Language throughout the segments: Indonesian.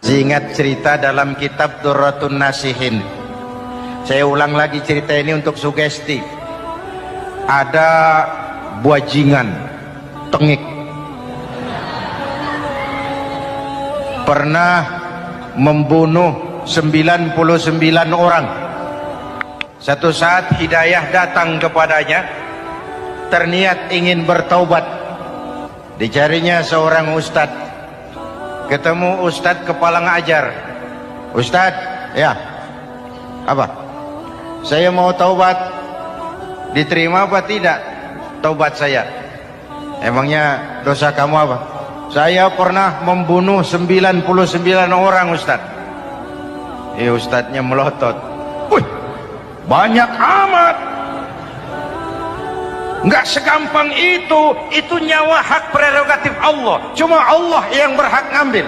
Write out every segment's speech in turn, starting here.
Ingat cerita dalam kitab Durratun Nasihin. Saya ulang lagi cerita ini untuk sugesti. Ada buajingan tengik pernah membunuh 99 orang. Satu saat hidayah datang kepadanya, terniat ingin bertaubat. Dicarinya seorang ustadz. Ketemu ustadz kepala ngajar. Ustadz, ya, apa? Saya mau taubat. Diterima apa tidak taubat saya? Emangnya dosa kamu apa? Saya pernah membunuh 99 orang, ustadz. Ustadznya melotot. Wih, banyak amat. Nggak segampang itu nyawa hak prerogatif Allah. Cuma Allah yang berhak ngambil.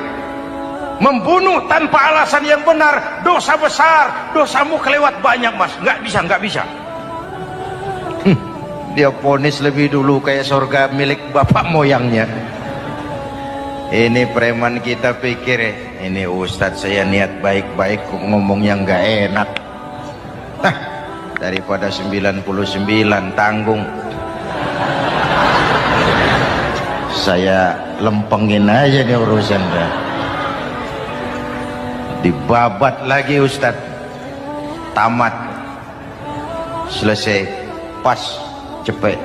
Membunuh tanpa alasan yang benar dosa besar. Dosamu kelewat banyak, mas. Nggak bisa. Dia vonis lebih dulu kayak surga milik bapak moyangnya. Ini preman kita pikir, ini ustadz saya niat baik-baik kok ngomongnya nggak enak. Nah, daripada 99 tanggung, saya lempengin aja nih urusan dah. Dibabat lagi ustadz. Tamat. Selesai. Pas. Cepet.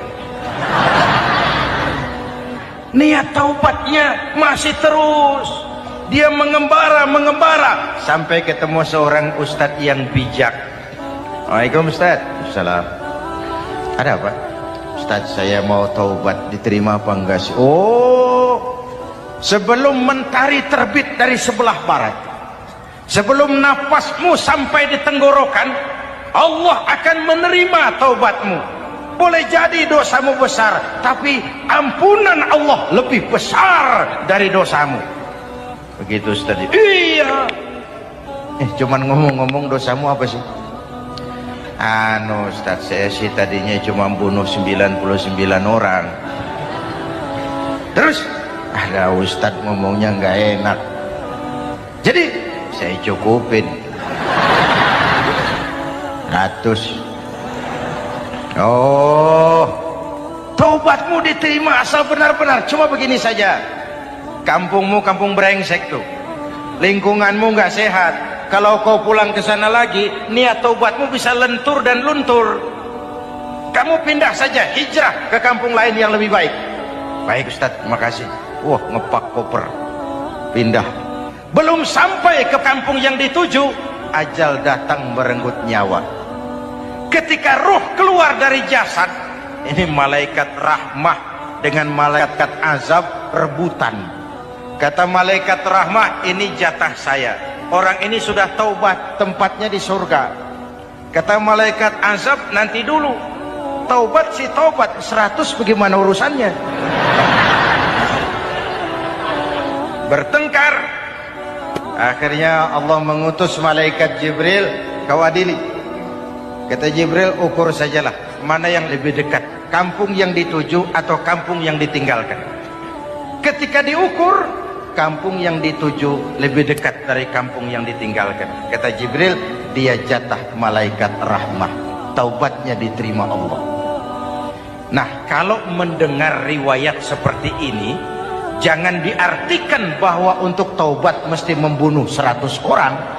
Niat taubatnya masih terus. Dia mengembara sampai ketemu seorang ustadz yang bijak. Waalaikumsalam ustadz. Assalam. Ada apa? Ustadz, saya mau taubat, diterima apa enggak sih? Oh, sebelum mentari terbit dari sebelah barat, sebelum nafasmu sampai di tenggorokan, Allah akan menerima taubatmu. Boleh jadi dosamu besar, tapi ampunan Allah lebih besar dari dosamu. Begitu Ustaz. Iya. Cuman ngomong-ngomong dosamu apa sih? Ustaz, saya sih tadinya cuma bunuh 99 orang. Terus ada Ustaz ngomongnya nggak enak, jadi saya cukupin 100. Oh, taubatmu diterima asal benar-benar. Cuma begini saja, kampungmu kampung brengsek tuh, lingkunganmu nggak sehat. Kalau kau pulang ke sana lagi, niat taubatmu bisa lentur dan luntur. Kamu pindah saja, hijrah ke kampung lain yang lebih baik. Baik Ustadz, terima kasih. Wah, ngepak koper, pindah. Belum sampai ke kampung yang dituju, ajal datang merenggut nyawa. Ketika ruh keluar dari jasad, ini malaikat rahmah dengan malaikat azab rebutan. Kata malaikat rahmah, ini jatah saya. Orang ini sudah taubat, tempatnya di surga. Kata malaikat azab, nanti dulu. Taubat sih taubat, 100 bagaimana urusannya? Bertengkar. Akhirnya Allah mengutus malaikat Jibril, kau adili. Kata Jibril, ukur sajalah mana yang lebih dekat, kampung yang dituju atau kampung yang ditinggalkan. Ketika diukur, kampung yang dituju lebih dekat dari kampung yang ditinggalkan. Kata Jibril, dia jatah malaikat rahmah, taubatnya diterima Allah. Nah, kalau mendengar riwayat seperti ini, jangan diartikan bahwa untuk taubat mesti membunuh 100 orang.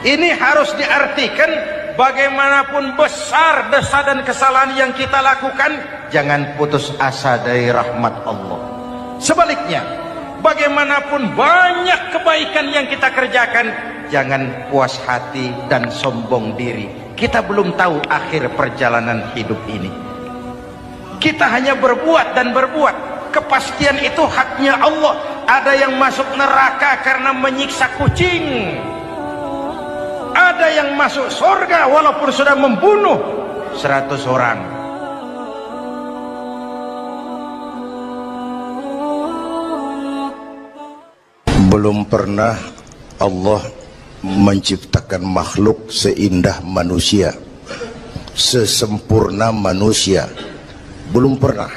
Ini harus diartikan bagaimanapun besar dosa dan kesalahan yang kita lakukan, jangan putus asa dari rahmat Allah. Sebaliknya, bagaimanapun banyak kebaikan yang kita kerjakan, jangan puas hati dan sombong diri. Kita belum tahu akhir perjalanan hidup ini. Kita hanya berbuat dan berbuat. Kepastian itu haknya Allah. Ada yang masuk neraka karena menyiksa kucing. Ada yang masuk surga walaupun sudah membunuh 100 orang. Belum pernah Allah menciptakan makhluk seindah manusia, sesempurna manusia. Belum pernah.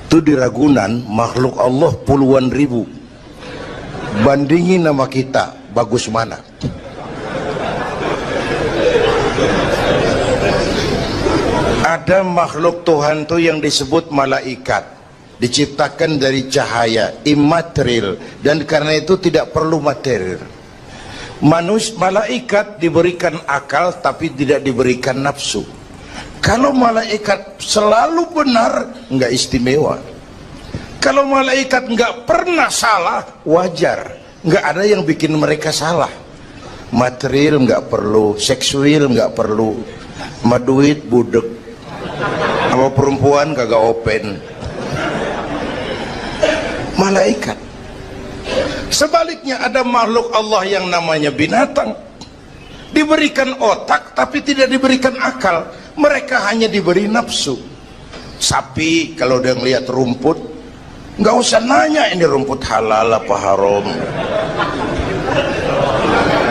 Itu di Ragunan makhluk Allah puluhan ribu. Bandingin nama kita, bagus mana? Ada makhluk Tuhan tuh yang disebut malaikat, diciptakan dari cahaya, immaterial, dan karena itu tidak perlu material. Malaikat diberikan akal tapi tidak diberikan nafsu. Kalau malaikat selalu benar, nggak istimewa. Kalau malaikat nggak pernah salah, wajar. Nggak ada yang bikin mereka salah. Material nggak perlu, seksual nggak perlu, sama duit budek, sama perempuan kagak open. Malaikat. Sebaliknya ada makhluk Allah yang namanya binatang, diberikan otak tapi tidak diberikan akal. Mereka hanya diberi nafsu. Sapi kalau dia ngelihat rumput, nggak usah nanya ini rumput halal apa haram,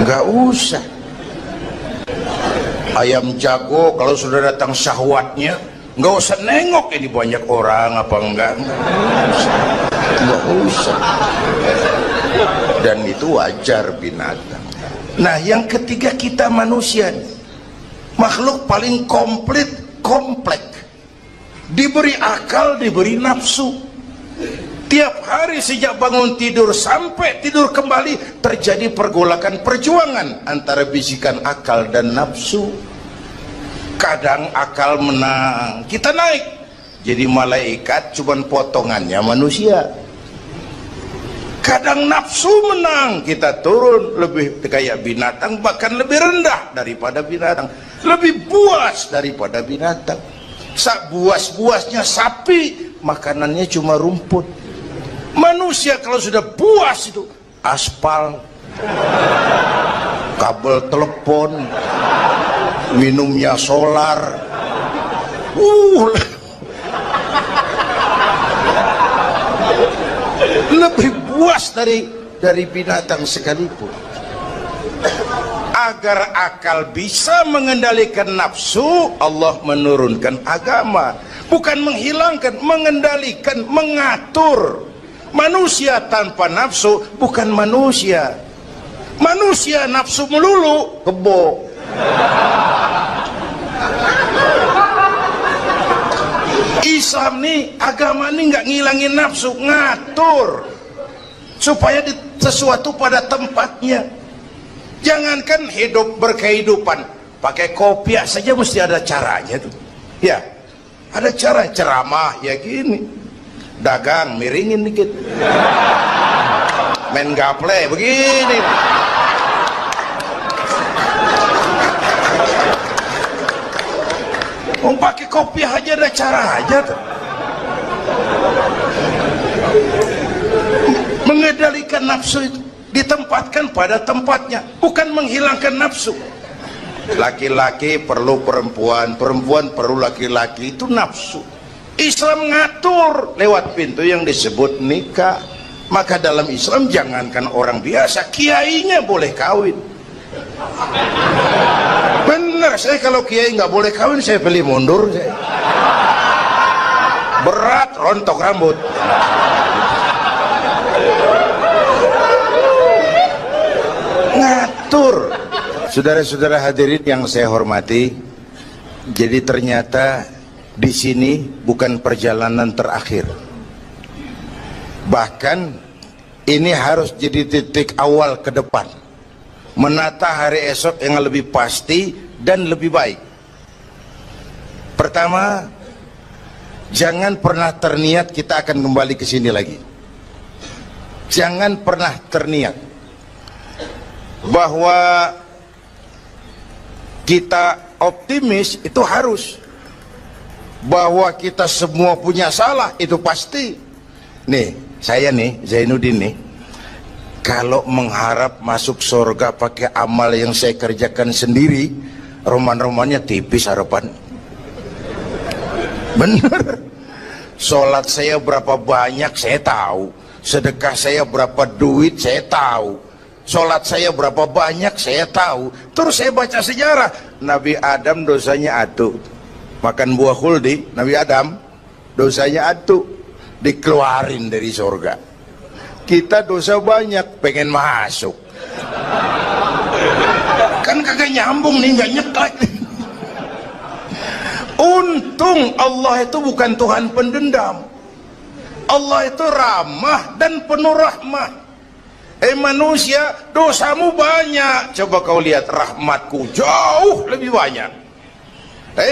nggak usah. Ayam jago kalau sudah datang syahwatnya, nggak usah nengok ini banyak orang apa enggak, nggak usah. Dan itu wajar binatang. Nah yang ketiga kita manusia, makhluk paling komplek, diberi akal, diberi nafsu. Tiap hari sejak bangun tidur sampai tidur kembali terjadi pergolakan perjuangan antara bisikan akal dan nafsu. Kadang akal menang, kita naik jadi malaikat, cuman potongannya manusia. Kadang nafsu menang, kita turun lebih kayak binatang, bahkan lebih rendah daripada binatang, lebih buas daripada binatang. Buas-buasnya sapi, makanannya cuma rumput. Manusia kalau sudah puas itu aspal, kabel telepon, minumnya solar. Lebih puas dari binatang sekalipun. Agar akal bisa mengendalikan nafsu, Allah menurunkan agama, bukan menghilangkan, mengendalikan, mengatur. Manusia tanpa nafsu bukan manusia. Manusia nafsu melulu, kebo. Islam nih, agama nih nggak ngilangin nafsu, ngatur supaya sesuatu pada tempatnya. Jangankan hidup berkehidupan, pakai kopiah saja mesti ada caranya tuh. Ya, ada cara. Ceramah ya gini, dagang miringin dikit, main gaple begini. Pakai kopiah aja ada cara aja tuh. Mengendalikan nafsu itu ditempatkan pada tempatnya, bukan menghilangkan nafsu. Laki-laki perlu perempuan, perempuan perlu laki-laki, itu nafsu. Islam ngatur lewat pintu yang disebut nikah. Maka dalam Islam jangankan orang biasa, kiainya boleh kawin. Bener, saya kalau kiai nggak boleh kawin saya pilih mundur saya. Berat rontok rambut. Ngatur. Saudara-saudara hadirin yang saya hormati, jadi ternyata di sini bukan perjalanan terakhir. Bahkan ini harus jadi titik awal ke depan, menata hari esok yang lebih pasti dan lebih baik. Pertama, jangan pernah terniat kita akan kembali ke sini lagi. Jangan pernah terniat bahwa kita optimis, itu harus. Bahwa kita semua punya salah, itu pasti. Nih, saya nih, Zainuddin nih, kalau mengharap masuk surga pakai amal yang saya kerjakan sendiri, roman-romannya tipis harapan. Bener. Sholat saya berapa banyak saya tahu, sedekah saya berapa duit saya tahu, sholat saya berapa banyak saya tahu. Terus saya baca sejarah, Nabi Adam dosanya atu, makan buah khuldi. Nabi Adam dosanya atu, dikeluarin dari surga. Kita dosa banyak, pengen masuk. Kan kagak nyambung nih, nggak nyeklek. Untung Allah itu bukan Tuhan pendendam. Allah itu ramah dan penuh rahmah. Manusia, dosamu banyak, coba kau lihat rahmatku jauh lebih banyak.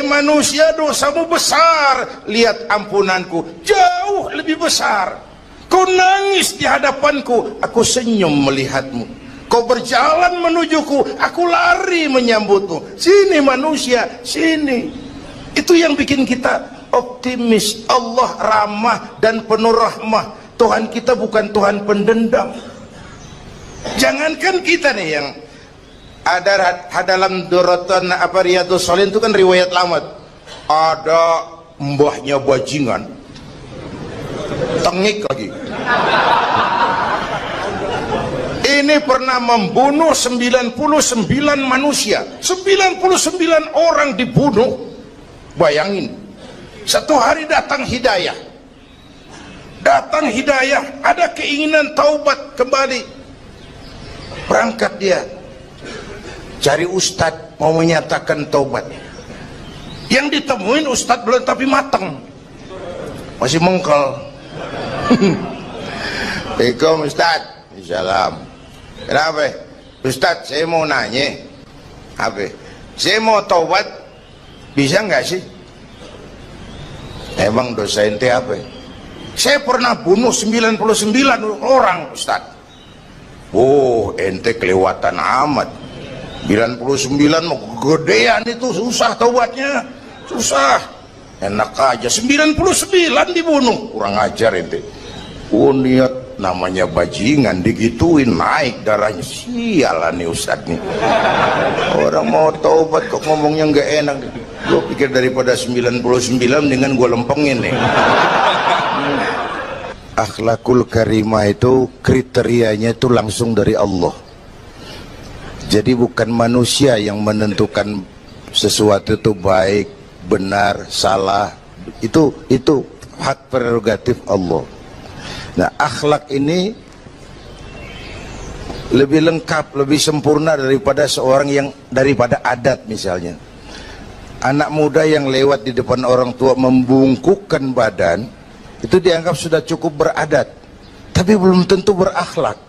Manusia, dosamu besar, lihat ampunanku jauh lebih besar. Kau nangis di hadapanku, aku senyum melihatmu. Kau berjalan menujuku, aku lari menyambutmu. Sini manusia, sini. Itu yang bikin kita optimis. Allah ramah dan penuh rahmah. Tuhan kita bukan Tuhan pendendam. Jangankan kita nih yang ada dalam Duratan Riyadhus Shalihin itu kan riwayat lama. Ada mbahnya bajingan, tengik lagi. Ini pernah membunuh 99 manusia, 99 orang dibunuh. Bayangin, satu hari datang hidayah, ada keinginan taubat kembali. Berangkat dia cari ustadz mau menyatakan taubat. Yang ditemuin ustadz belum tapi mateng, masih mengkel. Assalamualaikum ustadz. Salam. Kenapa ustadz, saya mau nanya apa, saya mau taubat, bisa nggak sih? Emang dosa ente apa? Saya pernah bunuh 99 orang ustadz. Oh, ente kelewatan amat. 99 mau gedean itu, susah taubatnya, susah. Enak aja 99 dibunuh, kurang ajar ente. Oh, niat namanya bajingan digituin, naik darahnya. Sialan nih ustadz nih. Orang mau taubat kok ngomongnya nggak enak. Gue pikir daripada 99 dengan gue lempengin nih. Akhlakul karimah itu kriterianya itu langsung dari Allah. Jadi bukan manusia yang menentukan sesuatu itu baik, benar, salah. Itu hak prerogatif Allah. Nah, akhlak ini lebih lengkap, lebih sempurna daripada daripada adat misalnya. Anak muda yang lewat di depan orang tua membungkukkan badan, itu dianggap sudah cukup beradat, tapi belum tentu berakhlak.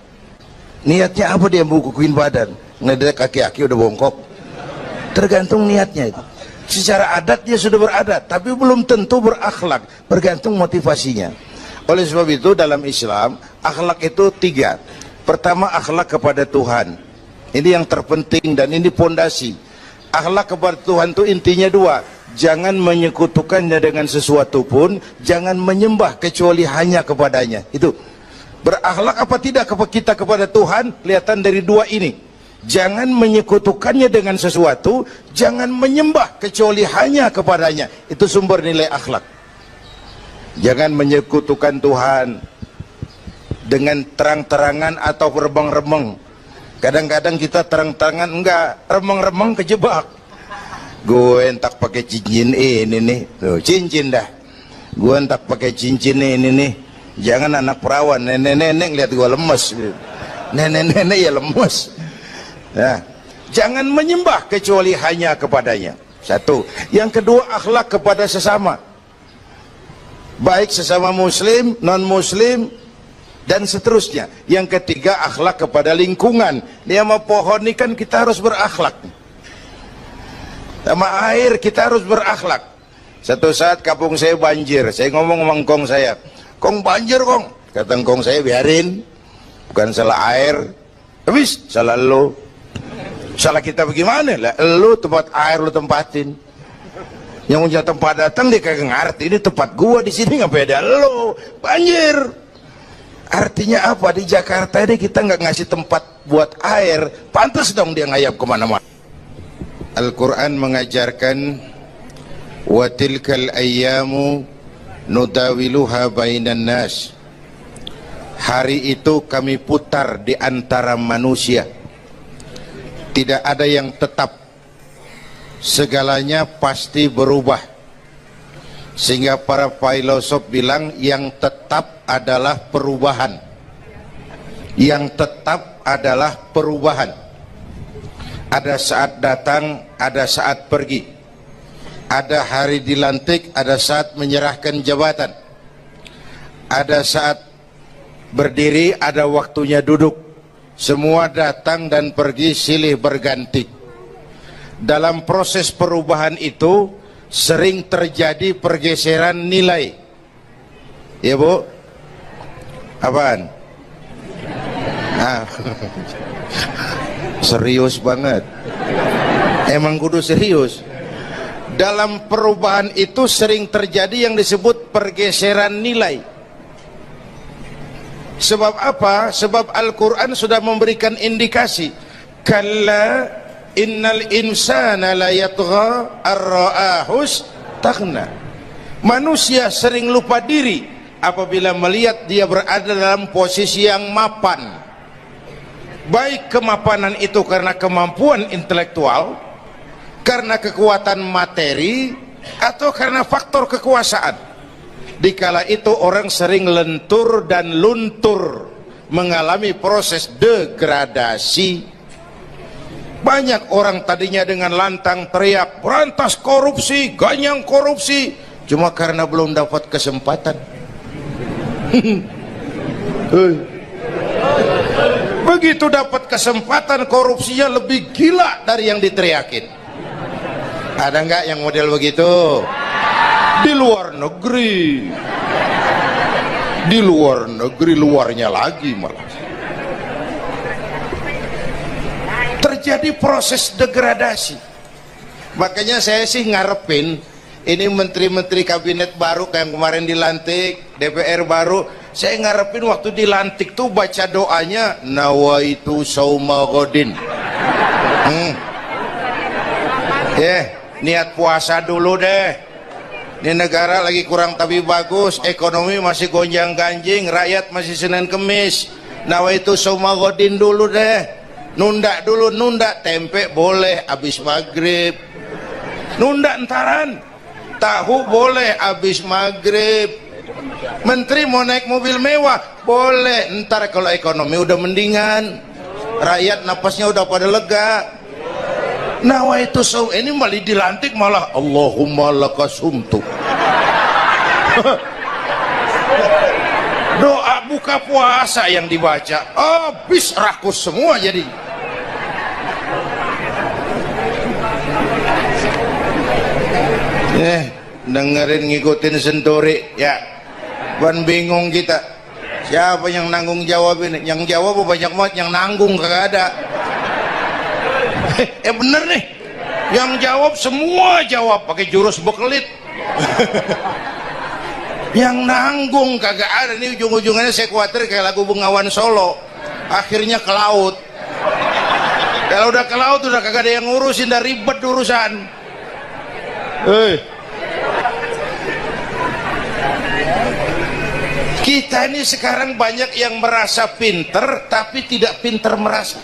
Niatnya apa dia bungkukin badan? Ngelihat kaki-kaki udah bongkok. Tergantung niatnya itu. Secara adat dia sudah beradat, tapi belum tentu berakhlak. Bergantung motivasinya. Oleh sebab itu dalam Islam, akhlak itu 3. Pertama, akhlak kepada Tuhan. Ini yang terpenting dan ini pondasi. Akhlak kepada Tuhan itu intinya 2. Jangan menyekutukannya dengan sesuatu pun, jangan menyembah kecuali hanya kepadanya. Itu berakhlak apa tidak kita kepada Tuhan, kelihatan dari 2 ini. Jangan menyekutukannya dengan sesuatu, jangan menyembah kecuali hanya kepadanya. Itu sumber nilai akhlak. Jangan menyekutukan Tuhan dengan terang-terangan atau remeng-remeng. Kadang-kadang kita terang-terangan enggak, remeng-remeng kejebak. Gue entak pakai cincin ini nih, tuh, cincin dah. Gue entak pakai cincin ini nih. Jangan anak perawan, nenek-nenek lihat gue lemes. Nenek-nenek ya lemes. Nah, jangan menyembah kecuali hanya kepadanya. 1. Yang kedua, akhlak kepada sesama. Baik sesama muslim, non-muslim, dan seterusnya. Yang ketiga, akhlak kepada lingkungan. Dia mau pohon ini kan kita harus berakhlak. Sama air kita harus berakhlak. Satu saat kampung saya banjir, saya ngomong sama engkong saya, "Kong banjir kong." Kata engkong saya, "Biarin, bukan salah air, habis salah lo." Salah kita bagaimana? Lah, lo tempat air lo tempatin. Yang punya tempat datang dia kagak ngerti, ini tempat gua di sini nggak beda lo banjir. Artinya apa? Di Jakarta ini kita nggak ngasih tempat buat air, pantas dong dia ngayap kemana-mana. Al-Quran mengajarkan wa tilkal ayyamu nudawiluha bainan nas. Hari itu kami putar di antara manusia. Tidak ada yang tetap, segalanya pasti berubah. Sehingga para filosof bilang yang tetap adalah perubahan. Yang tetap adalah perubahan. Ada saat datang, ada saat pergi. Ada hari dilantik, ada saat menyerahkan jabatan. Ada saat berdiri, ada waktunya duduk. Semua datang dan pergi silih berganti. Dalam proses perubahan itu sering terjadi pergeseran nilai. Ya Bu? Apaan? Serius banget. Emang kudu serius. Dalam perubahan itu sering terjadi yang disebut pergeseran nilai. Sebab apa? Sebab Al-Quran sudah memberikan indikasi. Kalla innal insana la yatgha ar-ra'ahus taghna. Manusia sering lupa diri apabila melihat dia berada dalam posisi yang mapan. Baik kemapanan itu karena kemampuan intelektual, karena kekuatan materi, atau karena faktor kekuasaan. Dikala itu orang sering lentur dan luntur, mengalami proses degradasi. Banyak orang tadinya dengan lantang teriak berantas korupsi, ganyang korupsi, cuma karena belum dapat kesempatan. Begitu dapat kesempatan, korupsinya lebih gila dari yang diteriakin. Ada nggak yang model begitu? Di luar negeri. Di luar negeri, luarnya lagi malah. Terjadi proses degradasi. Makanya saya sih ngarepin ini menteri-menteri kabinet baru kayak yang kemarin dilantik, DPR baru, saya ngarepin waktu dilantik tuh baca doanya nawaitu sauma godin. Niat puasa dulu deh. Ini negara lagi kurang tapi bagus, ekonomi masih gonjang ganjing, rakyat masih Senin Kemis. Nawaitu sauma godin dulu deh. Nunda dulu, nunda tempe boleh abis maghrib. Nunda entaran. Tahu boleh abis maghrib. Menteri mau naik mobil mewah boleh, ntar kalau ekonomi udah mendingan, rakyat napasnya udah pada lega. Nawaitu saum, ini malah dilantik malah Allahumma lakasumtu. Doa buka puasa yang dibaca habis rakus semua jadi. Dengerin ngikutin senturi ya, ban bingung kita. Siapa yang nanggung jawab ini? Yang jawab banyak banget, yang nanggung kagak ada. Bener nih, yang jawab semua jawab pakai jurus bekelit. Yang nanggung kagak ada. Nih ujung-ujungnya saya khawatir kayak lagu Bengawan Solo, akhirnya ke laut. Kalau udah ke laut udah kagak ada yang ngurusin, udah ribet urusan. Kita ini sekarang banyak yang merasa pinter tapi tidak pinter merasa.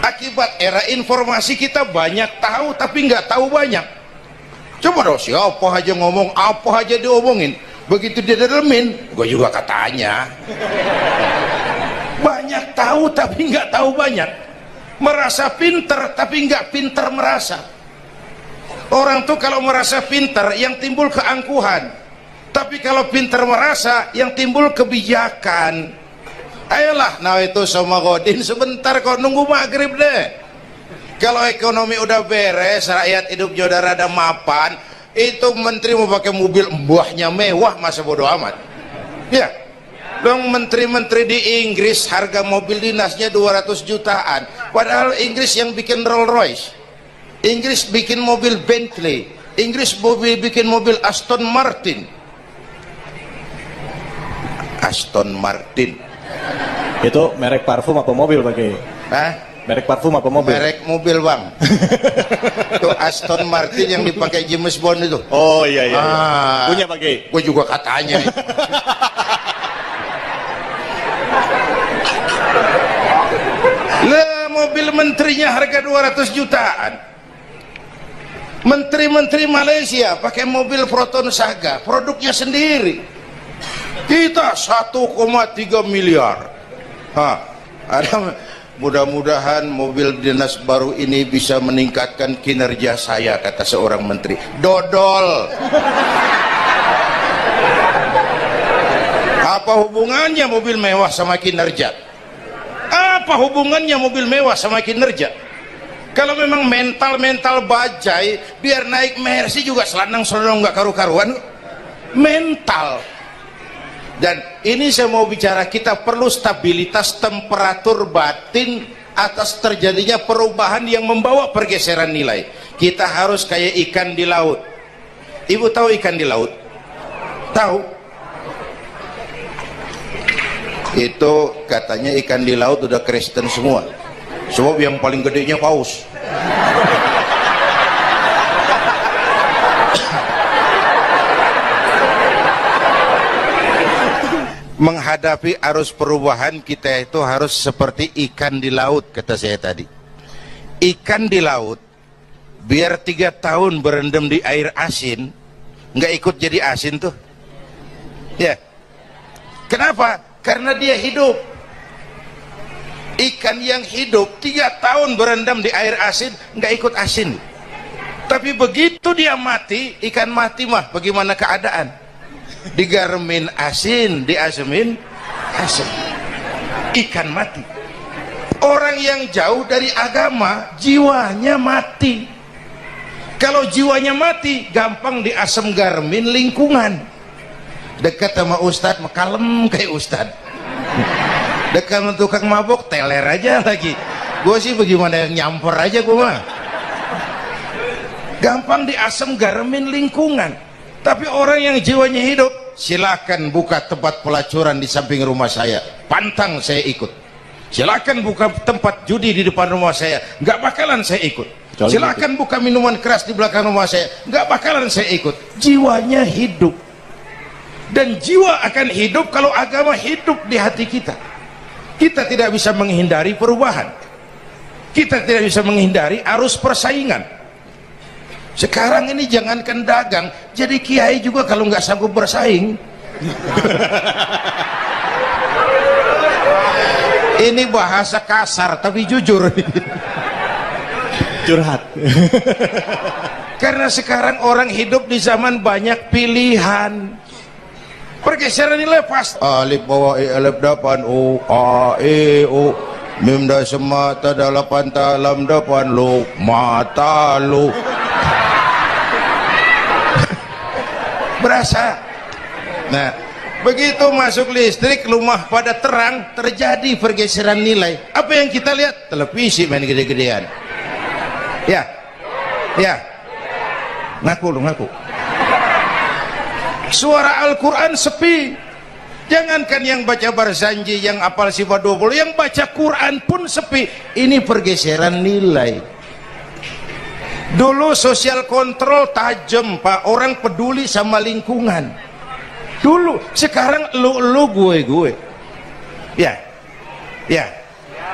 Akibat era informasi kita banyak tahu tapi nggak tahu banyak. Coba dong, siapa aja ngomong apa aja diomongin, begitu dia dalemin gue juga katanya. Banyak tahu tapi nggak tahu banyak. Merasa pinter tapi nggak pinter merasa. Orang tuh kalau merasa pinter yang timbul keangkuhan, tapi kalau pinter merasa yang timbul kebijakan. Ayolah, nah itu sama godin sebentar kok, nunggu maghrib deh. Kalau ekonomi udah beres, rakyat hidupnya udah rada mapan, itu menteri mau pakai mobil mbahnya mewah, masa bodo amat. Ya, dong menteri-menteri di Inggris harga mobil dinasnya 200 jutaan, padahal Inggris yang bikin Rolls Royce, Inggris bikin mobil Bentley, Inggris bikin mobil Aston Martin. Aston Martin itu merek parfum apa mobil pakai? Hah? Merek parfum apa mobil? Merek mobil bang. Itu Aston Martin yang dipakai James Bond itu. Oh iya iya, punya pakai? Gue juga katanya. Lah mobil menterinya harga 200 jutaan. Menteri-menteri Malaysia pakai mobil Proton Saga, produknya sendiri. Kita 1,3 miliar. Ada, mudah-mudahan mobil dinas baru ini bisa meningkatkan kinerja saya, kata seorang menteri. Dodol. Apa hubungannya mobil mewah sama kinerja? Apa hubungannya mobil mewah sama kinerja? Kalau memang mental bajai, biar naik Mercy juga selandang-selandang nggak karu-karuan. Mental. Dan ini saya mau bicara, kita perlu stabilitas temperatur batin atas terjadinya perubahan yang membawa pergeseran nilai. Kita harus kayak ikan di laut. Ibu tahu ikan di laut? Tahu? Itu katanya ikan di laut udah Kristen semua. Sebab yang paling gedenya paus. Menghadapi arus perubahan kita itu harus seperti ikan di laut, kata saya tadi. Ikan di laut biar 3 tahun berendam di air asin, nggak ikut jadi asin tuh ya. Kenapa? Karena dia hidup. Ikan yang hidup 3 tahun berendam di air asin nggak ikut asin. Tapi begitu dia mati, ikan mati mah bagaimana keadaan? Digaremin asin, diasemin asin. Ikan mati. Orang yang jauh dari agama, jiwanya mati. Kalau jiwanya mati, gampang diasem garemin lingkungan. Dekat sama ustadz, kalem kayak ustadz. Dekat sama tukang mabok, teler aja lagi. Gue sih bagaimana yang nyamper aja gue mah. Gampang diasem garemin lingkungan. Tapi orang yang jiwanya hidup, silakan buka tempat pelacuran di samping rumah saya, pantang saya ikut. Silakan buka tempat judi di depan rumah saya, nggak bakalan saya ikut. Silakan buka minuman keras di belakang rumah saya, nggak bakalan saya ikut. Jiwanya hidup. Dan jiwa akan hidup kalau agama hidup di hati kita. Kita tidak bisa menghindari perubahan. Kita tidak bisa menghindari arus persaingan. Sekarang ini jangankan dagang, jadi kiai juga kalau nggak sanggup bersaing. Ini bahasa kasar tapi jujur. Curhat. Karena sekarang orang hidup di zaman banyak pilihan. Pergeseran nilai pas. Alif bawah alif depan u a e u mim da semata dalapan talam depan lu mata lu. Berasa. Nah, begitu masuk listrik, rumah pada terang, terjadi pergeseran nilai. Apa yang kita lihat? Televisi main gede-gedean. Ya, ya. Ngaku lu, ngaku. Suara Al-Quran sepi. Jangankan yang baca Barzanji, yang apal sifat 20, yang baca Quran pun sepi. Ini pergeseran nilai. Dulu sosial kontrol tajam, Pak. Orang peduli sama lingkungan. Dulu, sekarang lu gue. Ya. Ya.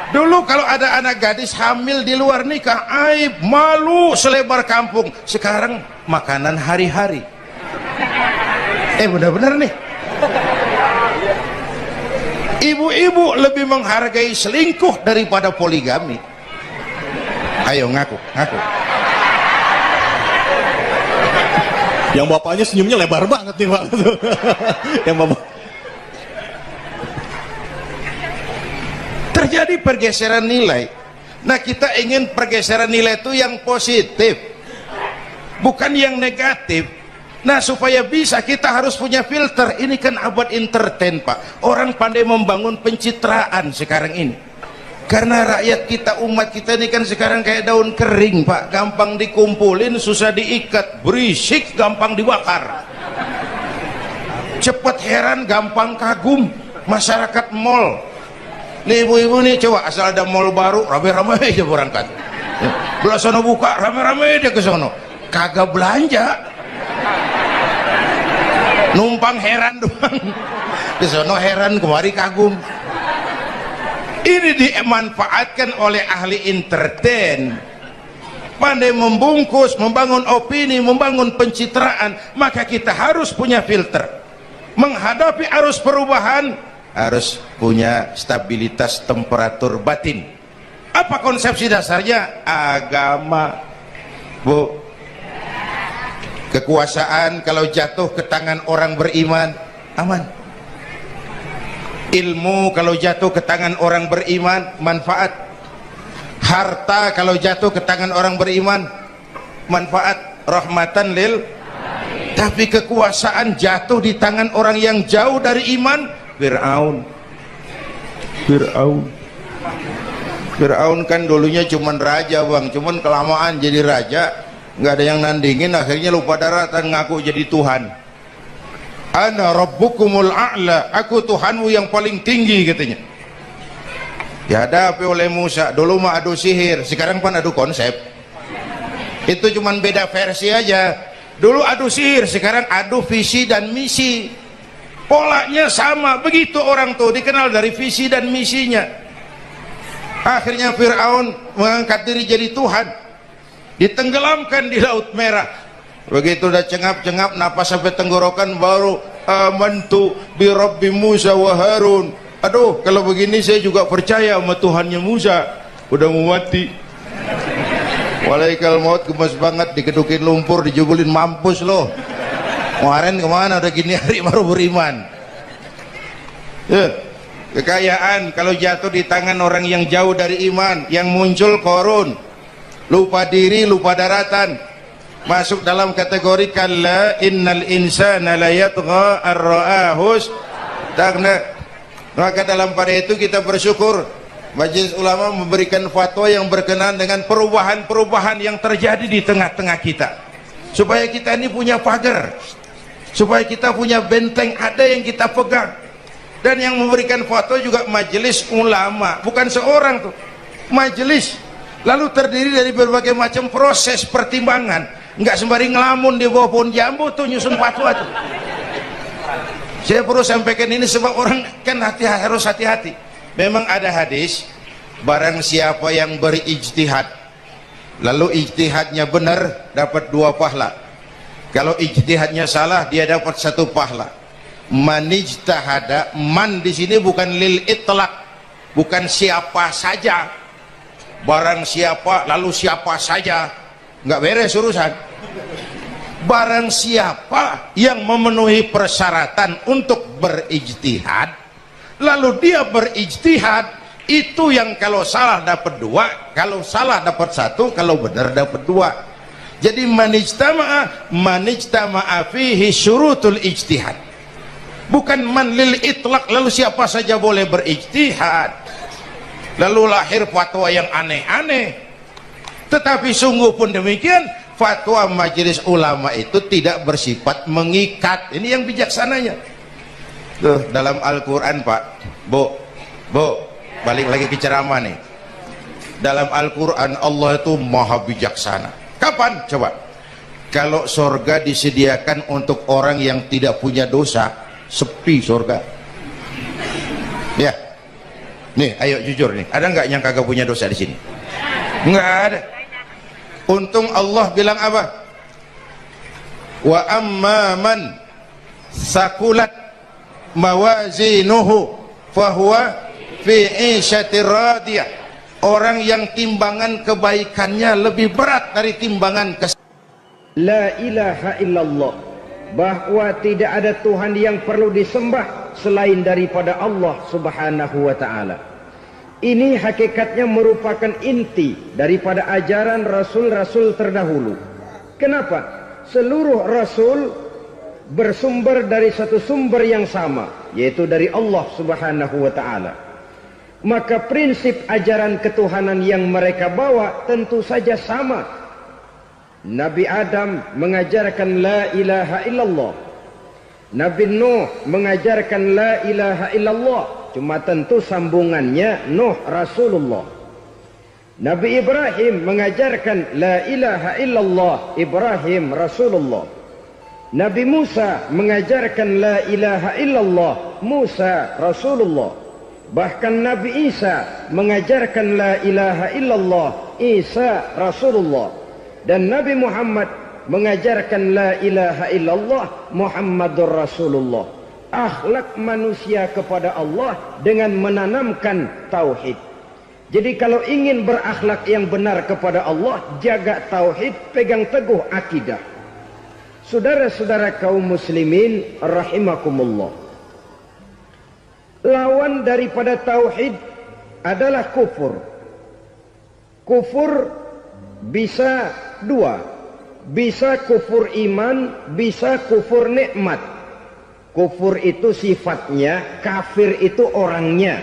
Dulu kalau ada anak gadis hamil di luar nikah, aib, malu selebar kampung. Sekarang makanan hari-hari. Benar-benar nih. Ibu-ibu lebih menghargai selingkuh daripada poligami. Ayo ngaku, ngaku. Yang bapaknya senyumnya lebar banget nih Pak. Yang bapak. Terjadi pergeseran nilai. Nah, kita ingin pergeseran nilai itu yang positif, bukan yang negatif. Nah, supaya bisa kita harus punya filter. Ini kan abad entertain, Pak. Orang pandai membangun pencitraan sekarang ini. Karena rakyat kita, umat kita ini kan sekarang kayak daun kering, Pak. Gampang dikumpulin, susah diikat. Berisik, gampang dibakar. Cepat heran, gampang kagum. Masyarakat mall. Nih ibu-ibu nih, coba asal ada mall baru, rame-rame aja berangkat. Belah sono buka, rame-rame dia ke sono. Kagak belanja. Numpang heran doang. Ke sono heran, kemari kagum. Ini dimanfaatkan oleh ahli entertain, pandai membungkus, membangun opini, membangun pencitraan. Maka kita harus punya filter. menghadapi arus perubahan harus punya stabilitas temperatur batin. Apa konsepsi dasarnya? Agama, Bu. Kekuasaan kalau jatuh ke tangan orang beriman aman. Ilmu kalau jatuh ke tangan orang beriman manfaat. Harta kalau jatuh ke tangan orang beriman manfaat, rahmatan lil. Tapi kekuasaan jatuh di tangan orang yang jauh dari iman, Fir'aun kan dulunya cuman raja bang, cuman kelamaan jadi raja nggak ada yang nandingin, akhirnya lupa daratan ngaku jadi Tuhan. Ana rabbukumul a'la, aku Tuhanmu yang paling tinggi katanya. Dihadapi oleh Musa, dulu mah adu sihir, sekarang pun adu konsep. Itu cuman beda versi aja. Dulu adu sihir, sekarang adu visi dan misi. Polanya sama, begitu orang tuh dikenal dari visi dan misinya. Akhirnya Fir'aun mengangkat diri jadi Tuhan, ditenggelamkan di Laut Merah. Begitu udah cengap-cengap napas sampai tenggorokan baru amantu bi Rabbi Musa wa Harun. Aduh, kalau begini saya juga percaya sama Tuhannya Musa. Udah mau mati. Walaikal maut, gemes banget, dikedukin lumpur, dijubulin, mampus loh. Kemarin kemana udah gini hari baru beriman. Kekayaan kalau jatuh di tangan orang yang jauh dari iman, yang muncul korun, lupa diri, lupa daratan, masuk dalam kategori kalla innal insana la yatgha ar-ra'ahus tagna. Maka dalam pada itu kita bersyukur Majelis Ulama memberikan fatwa yang berkenaan dengan perubahan-perubahan yang terjadi di tengah-tengah kita, supaya kita ini punya pagar, supaya kita punya benteng ada yang kita pegang. Dan yang memberikan fatwa juga Majelis Ulama, bukan seorang tuh, majelis, lalu terdiri dari berbagai macam proses pertimbangan. Nggak sembari ngelamun di bawah pohon jambu tuh nyusun fatwa tuh. Saya perlu sampaikan ini sebab orang kan harus hati-hati. Memang ada hadis, barang siapa yang berijtihad lalu ijtihadnya benar dapat 2 pahala, kalau ijtihadnya salah dia dapat 1 pahala. Manijtahada, man di sini bukan lil itlaq, bukan siapa saja, barang siapa lalu siapa saja, nggak beres urusan. Barang siapa yang memenuhi persyaratan untuk berijtihad lalu dia berijtihad, itu yang kalau salah dapat 2, kalau salah dapat 1, kalau benar dapat 2. Jadi manijtama'a fihi syurutul ijtihad, bukan man lil itlaq lalu siapa saja boleh berijtihad lalu lahir fatwa yang aneh-aneh. Tetapi sungguh pun demikian, fatwa Majelis Ulama itu tidak bersifat mengikat. Ini yang bijaksananya tuh dalam Al-Quran Pak. Bu, balik lagi ke ceramah nih. Dalam Al-Quran Allah itu maha bijaksana. Kapan? Coba. Kalau surga disediakan untuk orang yang tidak punya dosa, sepi surga. Ya, nih ayo jujur nih, ada nggak yang kagak punya dosa di sini? Nggak ada. Untung Allah bilang apa? Wa amma man sakulat mawazinuhu fahuwa fi 'ishatir radiyah. Orang yang timbangan kebaikannya lebih berat dari timbangan La ilaha illallah, bahwa tidak ada Tuhan yang perlu disembah selain daripada Allah subhanahu wa ta'ala. Ini hakikatnya merupakan inti daripada ajaran rasul-rasul terdahulu. Kenapa? Seluruh rasul bersumber dari satu sumber yang sama, yaitu dari Allah subhanahu wa ta'ala. Maka prinsip ajaran ketuhanan yang mereka bawa tentu saja sama. Nabi Adam mengajarkan la ilaha illallah, Nabi Nuh mengajarkan la ilaha illallah, cuma tentu sambungannya Nuh Rasulullah. Nabi Ibrahim mengajarkan la ilaha illallah, Ibrahim Rasulullah. Nabi Musa mengajarkan la ilaha illallah, Musa Rasulullah. Bahkan Nabi Isa mengajarkan la ilaha illallah, Isa Rasulullah. Dan Nabi Muhammad mengajarkan la ilaha illallah, Muhammadur Rasulullah. akhlak manusia kepada Allah dengan menanamkan tauhid. Jadi kalau ingin berakhlak yang benar kepada Allah, jaga tauhid, pegang teguh akidah. Saudara-saudara kaum muslimin rahimakumullah, lawan daripada tauhid adalah kufur. Kufur bisa dua, bisa kufur iman, bisa kufur nikmat. Kufur itu sifatnya, kafir itu orangnya.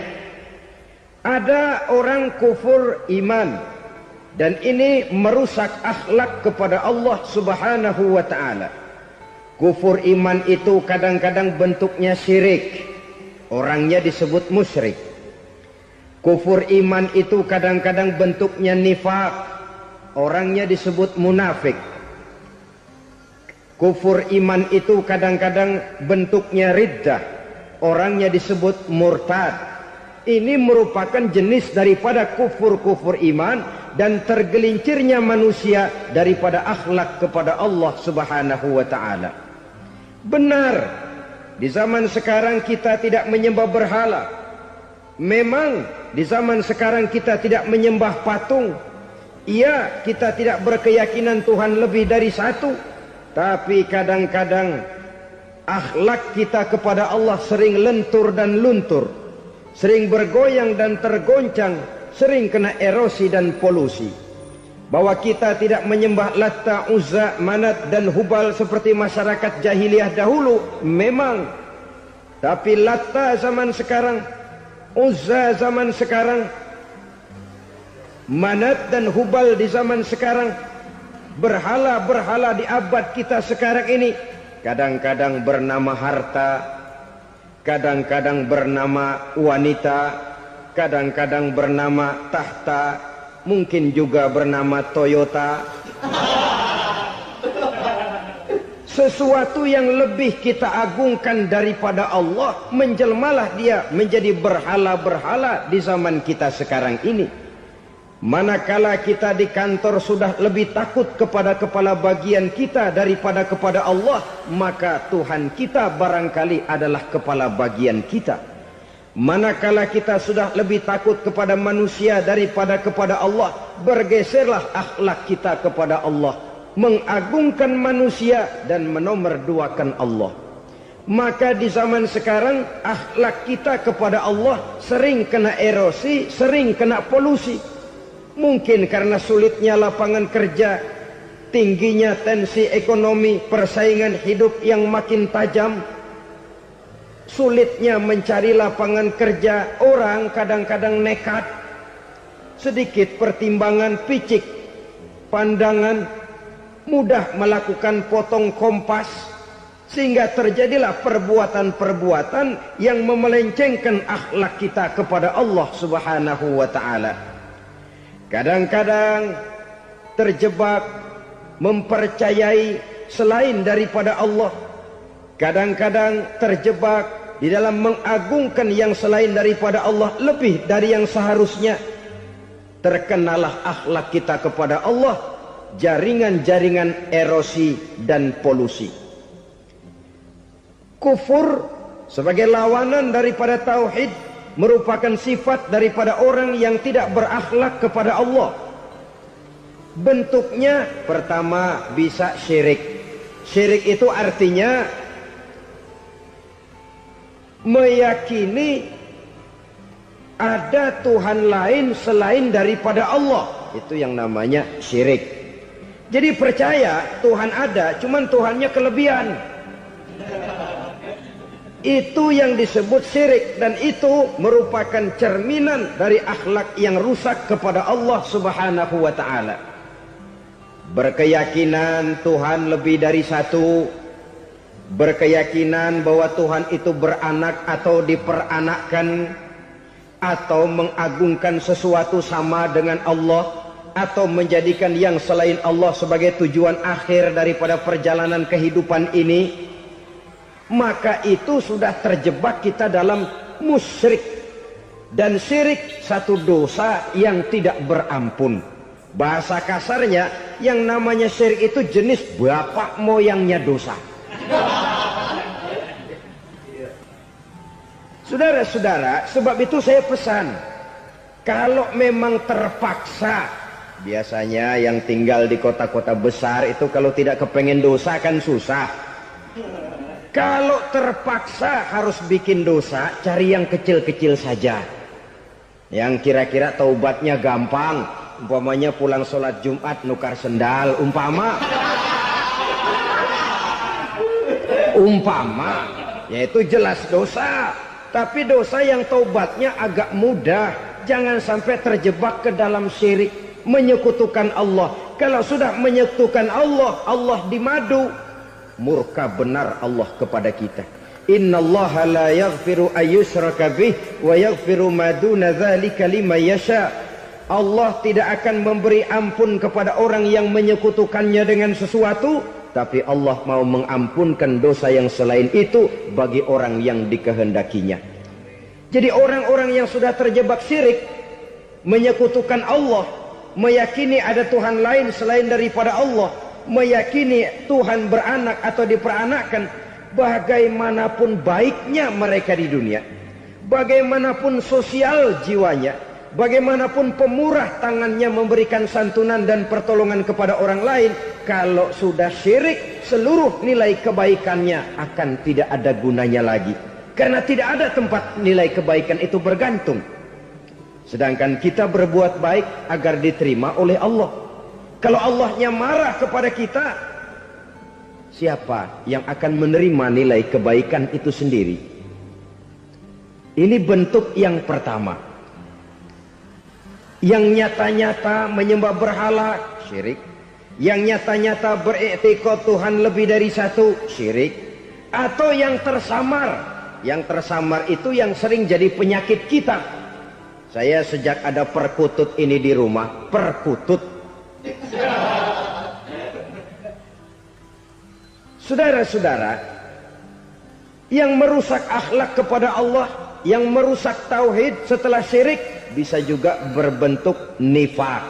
Ada orang kufur iman, dan ini merusak akhlak kepada Allah subhanahu wa ta'ala. Kufur iman itu kadang-kadang bentuknya syirik, orangnya disebut musyrik. Kufur iman itu kadang-kadang bentuknya nifaq, orangnya disebut munafik. Kufur iman itu kadang-kadang bentuknya riddah, orangnya disebut murtad. Ini merupakan jenis daripada kufur-kufur iman dan tergelincirnya manusia daripada akhlak kepada Allah subhanahu wa ta'ala. Benar, di zaman sekarang kita tidak menyembah berhala. Memang di zaman sekarang kita tidak menyembah patung. Iya, kita tidak berkeyakinan Tuhan lebih dari satu. Tapi kadang-kadang akhlak kita kepada Allah sering lentur dan luntur, sering bergoyang dan tergoncang, sering kena erosi dan polusi. Bahwa kita tidak menyembah Latta, Uzza, Manat dan Hubal seperti masyarakat jahiliyah dahulu, memang. Tapi Latta zaman sekarang, Uzza zaman sekarang, Manat dan Hubal di zaman sekarang, berhala-berhala di abad kita sekarang ini, kadang-kadang bernama harta, kadang-kadang bernama wanita, kadang-kadang bernama tahta, mungkin juga bernama Toyota. Sesuatu yang lebih kita agungkan daripada Allah, menjelmalah dia menjadi berhala-berhala di zaman kita sekarang ini. Manakala kita di kantor sudah lebih takut kepada kepala bagian kita daripada kepada Allah, maka Tuhan kita barangkali adalah kepala bagian kita. Manakala kita sudah lebih takut kepada manusia daripada kepada Allah, bergeserlah akhlak kita kepada Allah, mengagungkan manusia dan menomorduakan Allah. Maka di zaman sekarang akhlak kita kepada Allah sering kena erosi, sering kena polusi. Mungkin karena sulitnya lapangan kerja, tingginya tensi ekonomi, persaingan hidup yang makin tajam, sulitnya mencari lapangan kerja, orang kadang-kadang nekat, sedikit pertimbangan, picik pandangan, mudah melakukan potong kompas, sehingga terjadilah perbuatan-perbuatan yang memelencengkan akhlak kita kepada Allah subhanahu wa ta'ala. Kadang-kadang terjebak mempercayai selain daripada Allah. Kadang-kadang terjebak di dalam mengagungkan yang selain daripada Allah lebih dari yang seharusnya. Terkenalah akhlak kita kepada Allah jaringan-jaringan erosi dan polusi. Kufur sebagai lawanan daripada tauhid merupakan sifat daripada orang yang tidak berakhlak kepada Allah. Bentuknya pertama bisa syirik. Syirik itu artinya meyakini ada Tuhan lain selain daripada Allah. Itu yang namanya syirik. Jadi percaya Tuhan ada, cuman Tuhannya kelebihan. Itu yang disebut syirik, dan itu merupakan cerminan dari akhlak yang rusak kepada Allah subhanahu wa ta'ala. Berkeyakinan Tuhan lebih dari satu, berkeyakinan bahwa Tuhan itu beranak atau diperanakkan, atau mengagungkan sesuatu sama dengan Allah, atau menjadikan yang selain Allah sebagai tujuan akhir daripada perjalanan kehidupan ini, maka itu sudah terjebak kita dalam musyrik. Dan syirik satu dosa yang tidak berampun. Bahasa kasarnya, yang namanya syirik itu jenis bapak moyangnya dosa. Saudara-saudara, sebab itu saya pesan, kalau memang terpaksa, biasanya yang tinggal di kota-kota besar itu kalau tidak kepengen dosa kan susah. Kalau terpaksa harus bikin dosa, cari yang kecil-kecil saja, yang kira-kira taubatnya gampang. Umpamanya pulang sholat Jumat nukar sendal, umpama, yaitu jelas dosa. Tapi dosa yang taubatnya agak mudah. Jangan sampai terjebak ke dalam syirik, menyekutukan Allah. Kalau sudah menyekutukan Allah, Allah dimadu, murka benar Allah kepada kita. Innallaha la yaghfiru ayyushraka bih wa yaghfiru ma duna dzalika liman yasha. Allah tidak akan memberi ampun kepada orang yang menyekutukannya dengan sesuatu, tapi Allah mau mengampunkan dosa yang selain itu bagi orang yang dikehendakinya. Jadi orang-orang yang sudah terjebak syirik, menyekutukan Allah, meyakini ada Tuhan lain selain daripada Allah, meyakini Tuhan beranak atau diperanakkan, bagaimanapun baiknya mereka di dunia, bagaimanapun sosial jiwanya, bagaimanapun pemurah tangannya memberikan santunan dan pertolongan kepada orang lain, kalau sudah syirik, seluruh nilai kebaikannya akan tidak ada gunanya lagi. Karena tidak ada tempat nilai kebaikan itu bergantung. Sedangkan kita berbuat baik agar diterima oleh Allah. Kalau Allahnya marah kepada kita, siapa yang akan menerima nilai kebaikan itu sendiri? Ini bentuk yang pertama. Yang nyata-nyata menyembah berhala, syirik. Yang nyata-nyata beriktikad Tuhan lebih dari satu, syirik. Atau yang tersamar. Yang tersamar itu yang sering jadi penyakit kita. Saya sejak ada perkutut ini di rumah, perkutut. Saudara-saudara, yang merusak akhlak kepada Allah, yang merusak tauhid setelah syirik, bisa juga berbentuk nifak.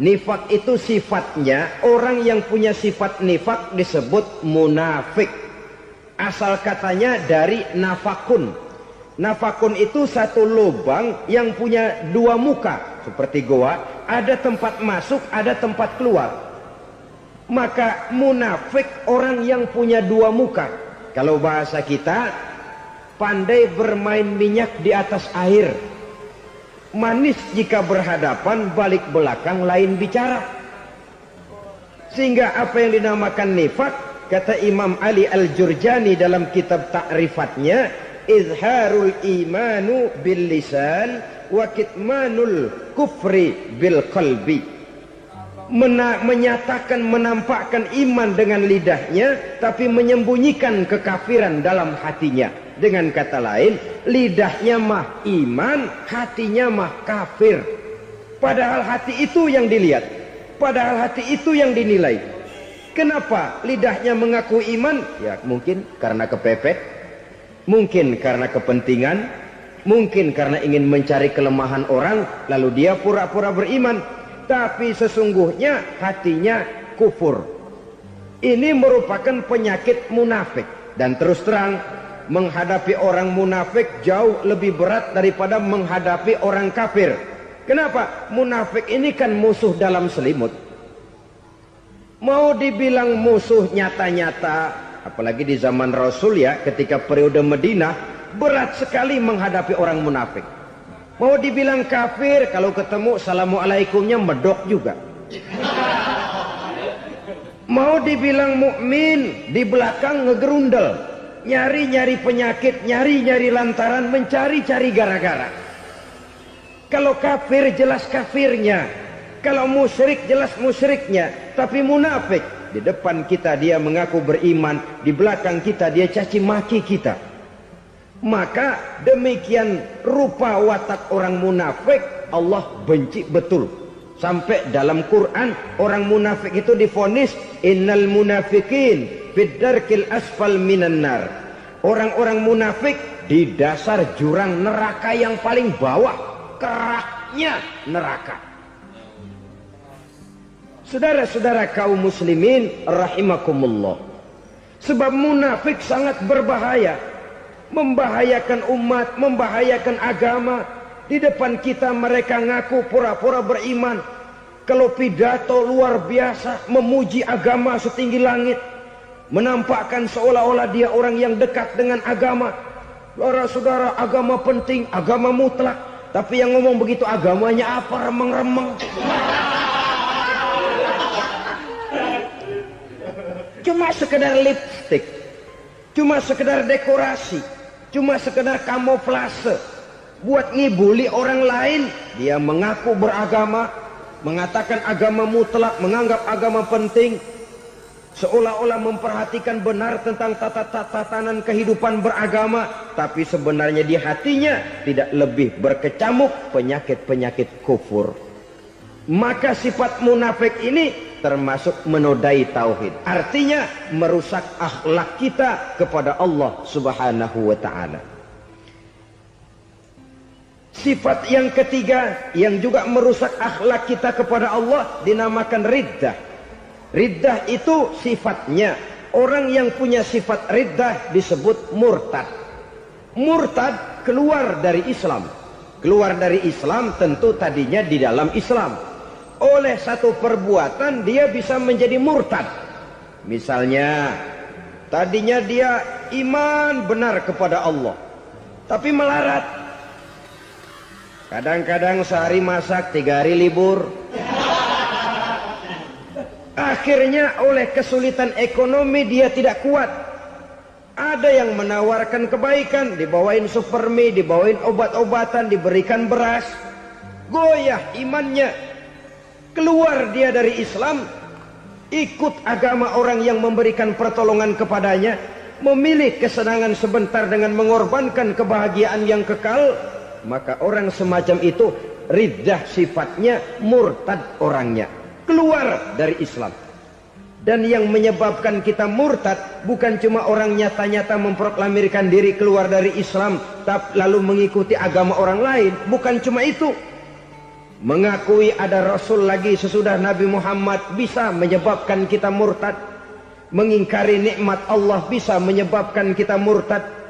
Nifak itu sifatnya, orang yang punya sifat nifak disebut munafik. Asal katanya dari nafakun. Nafakun itu satu lubang yang punya dua muka, seperti goa, ada tempat masuk, ada tempat keluar. Maka munafik orang yang punya dua muka. Kalau bahasa kita, pandai bermain minyak di atas air. Manis jika berhadapan, balik belakang lain bicara. Sehingga apa yang dinamakan nifak, kata Imam Ali Al-Jurjani dalam kitab ta'rifatnya, izharul imanu bil lisan wa kitmanul kufri bil qalbi. Menyatakan, menampakkan iman dengan lidahnya, tapi menyembunyikan kekafiran dalam hatinya. Dengan kata lain, lidahnya mah iman, hatinya mah kafir. Padahal hati itu yang dilihat, padahal hati itu yang dinilai. Kenapa lidahnya mengaku iman? Ya mungkin karena kepepet, mungkin karena kepentingan, mungkin karena ingin mencari kelemahan orang, lalu dia pura-pura beriman. Tapi sesungguhnya hatinya kufur. Ini merupakan penyakit munafik. Dan terus terang, menghadapi orang munafik jauh lebih berat daripada menghadapi orang kafir. Kenapa? Munafik ini kan musuh dalam selimut. Mau dibilang musuh nyata-nyata, apalagi di zaman Rasul ya, ketika periode Madinah, berat sekali menghadapi orang munafik. Mau dibilang kafir, kalau ketemu assalamualaikumnya medok juga. Mau dibilang mukmin, di belakang ngegerundel, nyari-nyari penyakit, nyari-nyari lantaran, mencari-cari gara-gara. Kalau kafir jelas kafirnya, kalau musyrik jelas musyriknya. Tapi munafik, di depan kita dia mengaku beriman, di belakang kita dia caci maki kita. Maka demikian rupa watak orang munafik, Allah benci betul. Sampai dalam Quran orang munafik itu divonis innal munafikin fid darkil asfal minan nar. Orang-orang munafik di dasar jurang neraka yang paling bawah, keraknya neraka. Saudara-saudara kaum muslimin rahimakumullah. Sebab munafik sangat berbahaya. membahayakan umat, membahayakan agama. Di depan kita mereka ngaku pura-pura beriman. Kalau pidato luar biasa, memuji agama setinggi langit, menampakkan seolah-olah dia orang yang dekat dengan agama. Saudara-saudara, agama penting, agama mutlak. Tapi yang ngomong begitu agamanya apa? Remeng-remeng. Cuma sekedar lipstick, cuma sekedar dekorasi, cuma sekedar kamuflase. Buat ngibuli orang lain, dia mengaku beragama, mengatakan agama mutlak, menganggap agama penting, seolah-olah memperhatikan benar tentang tatanan kehidupan beragama, tapi sebenarnya di hatinya tidak lebih berkecamuk penyakit-penyakit kufur. Maka sifat munafik ini termasuk menodai tauhid, artinya merusak akhlak kita kepada Allah Subhanahu wa ta'ala. Sifat yang ketiga yang juga merusak akhlak kita kepada Allah dinamakan riddah. Riddah itu sifatnya, orang yang punya sifat riddah disebut murtad. Murtad keluar dari Islam. Keluar dari Islam tentu tadinya di dalam Islam. Oleh satu perbuatan dia bisa menjadi murtad. Misalnya tadinya dia iman benar kepada Allah, tapi melarat. Kadang-kadang sehari masak, 3 hari libur. Akhirnya oleh kesulitan ekonomi dia tidak kuat. Ada yang menawarkan kebaikan, dibawain supermi, dibawain obat-obatan, diberikan beras. Goyah imannya. Keluar dia dari Islam, ikut agama orang yang memberikan pertolongan kepadanya, memilih kesenangan sebentar dengan mengorbankan kebahagiaan yang kekal. Maka orang semacam itu riddah sifatnya, murtad orangnya, keluar dari Islam. Dan yang menyebabkan kita murtad bukan cuma orang nyata-nyata memproklamirkan diri keluar dari Islam tapi lalu mengikuti agama orang lain. Bukan cuma itu, mengakui ada Rasul lagi sesudah Nabi Muhammad bisa menyebabkan kita murtad. Mengingkari nikmat Allah bisa menyebabkan kita murtad.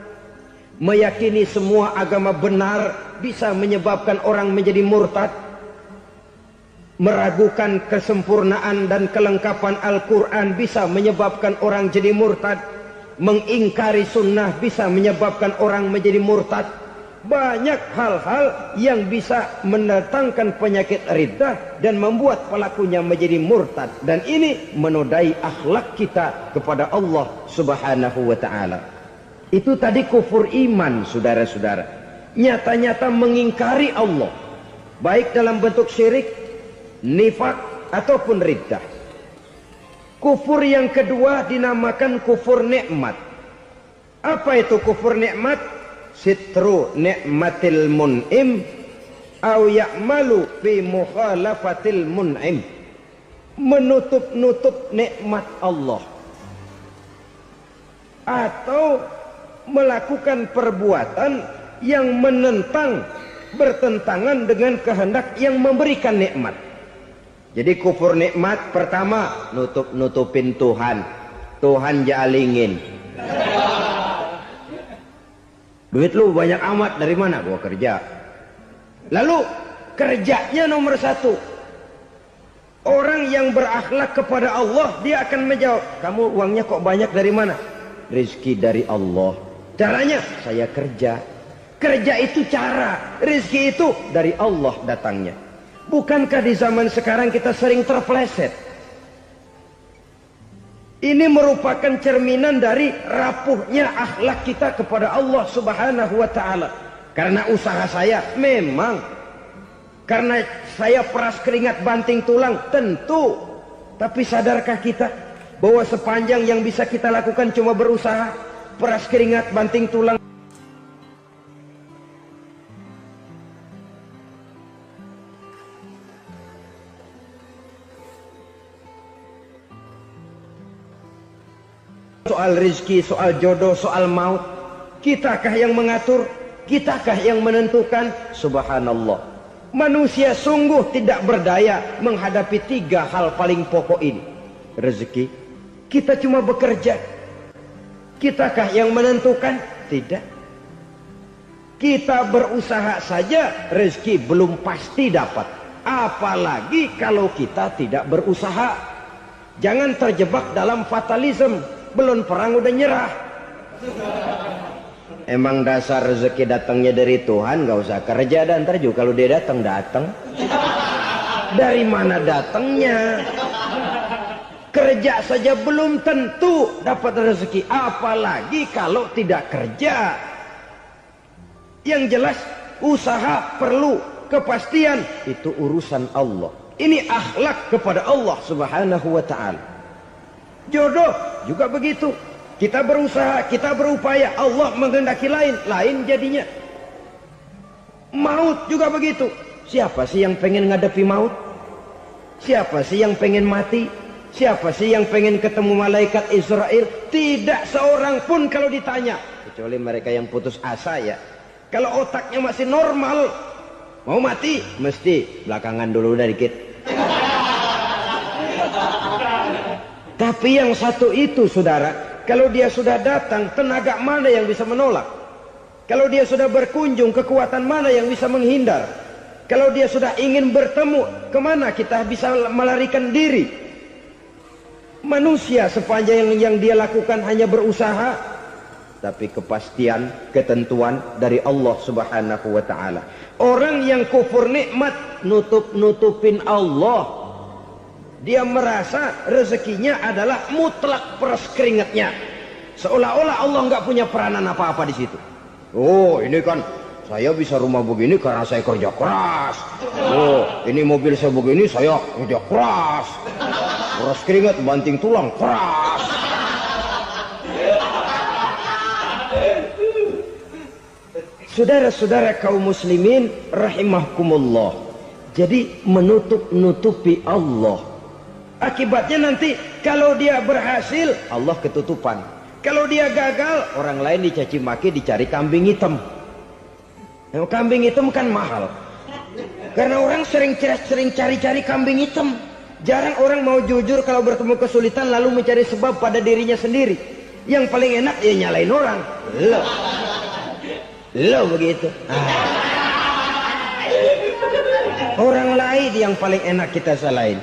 Meyakini semua agama benar bisa menyebabkan orang menjadi murtad. Meragukan kesempurnaan dan kelengkapan Al-Quran bisa menyebabkan orang jadi murtad. Mengingkari sunnah bisa menyebabkan orang menjadi murtad. Banyak hal-hal yang bisa mendatangkan penyakit riddah dan membuat pelakunya menjadi murtad. Dan ini menodai akhlak kita kepada Allah Subhanahu wa ta'ala. Itu tadi kufur iman, saudara-saudara. Nyata-nyata mengingkari Allah, baik dalam bentuk syirik, nifak, ataupun riddah. Kufur yang kedua dinamakan kufur nikmat. Apa itu kufur nikmat? Sitru nikmatil mun'im au ya'malu fi mukhalafatil mun'im. Menutup-nutup nikmat Allah, atau melakukan perbuatan yang menentang, bertentangan dengan kehendak yang memberikan nikmat. Jadi kufur nikmat pertama, nutup-nutupin Tuhan. Tuhan jalingin. Duit lu banyak amat, dari mana? Gua kerja. Lalu kerjanya nomor 1. Orang yang berakhlak kepada Allah, dia akan menjawab, kamu uangnya kok banyak, dari mana? Rizki dari Allah. Caranya, saya kerja. Kerja itu cara, rizki itu dari Allah datangnya. Bukankah di zaman sekarang kita sering terpleset? Ini merupakan cerminan dari rapuhnya akhlak kita kepada Allah Subhanahu wa ta'ala. Karena usaha saya memang, karena saya peras keringat banting tulang, tentu. Tapi sadarkah kita bahwa sepanjang yang bisa kita lakukan cuma berusaha, peras keringat banting tulang? Soal rizki, soal jodoh, soal maut, kitakah yang mengatur? Kitakah yang menentukan? Subhanallah. Manusia sungguh tidak berdaya menghadapi 3 hal paling pokok ini. Rezeki, kita cuma bekerja. Kitakah yang menentukan? Tidak. Kita berusaha saja rezeki belum pasti dapat. Apalagi kalau kita tidak berusaha. Jangan terjebak dalam fatalisme. Belum perang udah nyerah. Emang dasar rezeki datangnya dari Tuhan, gak usah kerja dan ntar juga kalau dia datang. Dari mana datangnya? Kerja saja belum tentu dapat rezeki, apalagi kalau tidak kerja. Yang jelas usaha perlu kepastian, itu urusan Allah. Ini akhlak kepada Allah Subhanahu wa ta'ala. Jodoh juga begitu. Kita berusaha, kita berupaya, Allah menghendaki lain jadinya. Maut juga begitu. Siapa sih yang pengen ngadepi maut? Siapa sih yang pengen mati? Siapa sih yang pengen ketemu malaikat Israel? Tidak seorang pun kalau ditanya, kecuali mereka yang putus asa ya. Kalau otaknya masih normal, mau mati mesti belakangan dulu udah dikit. Tapi yang satu itu saudara, kalau dia sudah datang, tenaga mana yang bisa menolak? Kalau dia sudah berkunjung, kekuatan mana yang bisa menghindar? Kalau dia sudah ingin bertemu, kemana kita bisa melarikan diri? Manusia sepanjang yang dia lakukan hanya berusaha, tapi kepastian, ketentuan dari Allah Subhanahu wa ta'ala. Orang yang kufur nikmat, nutupin Allah. Dia merasa rezekinya adalah mutlak peras keringatnya. Seolah-olah Allah nggak punya peranan apa-apa di situ. Oh, ini kan saya bisa rumah begini karena saya kerja keras. Oh, ini mobil saya begini saya kerja keras. Peras keringat, banting tulang, keras. Saudara-saudara kaum muslimin rahimahkumullah. Jadi menutupi Allah. Akibatnya nanti kalau dia berhasil, Allah ketutupan. Kalau dia gagal, orang lain dicaci maki, dicari kambing hitam. Nah, kambing hitam kan mahal. Karena orang sering cari-cari kambing hitam. Jarang orang mau jujur kalau bertemu kesulitan lalu mencari sebab pada dirinya sendiri. Yang paling enak ya nyalain orang. Lo begitu. Orang lain yang paling enak kita salahin.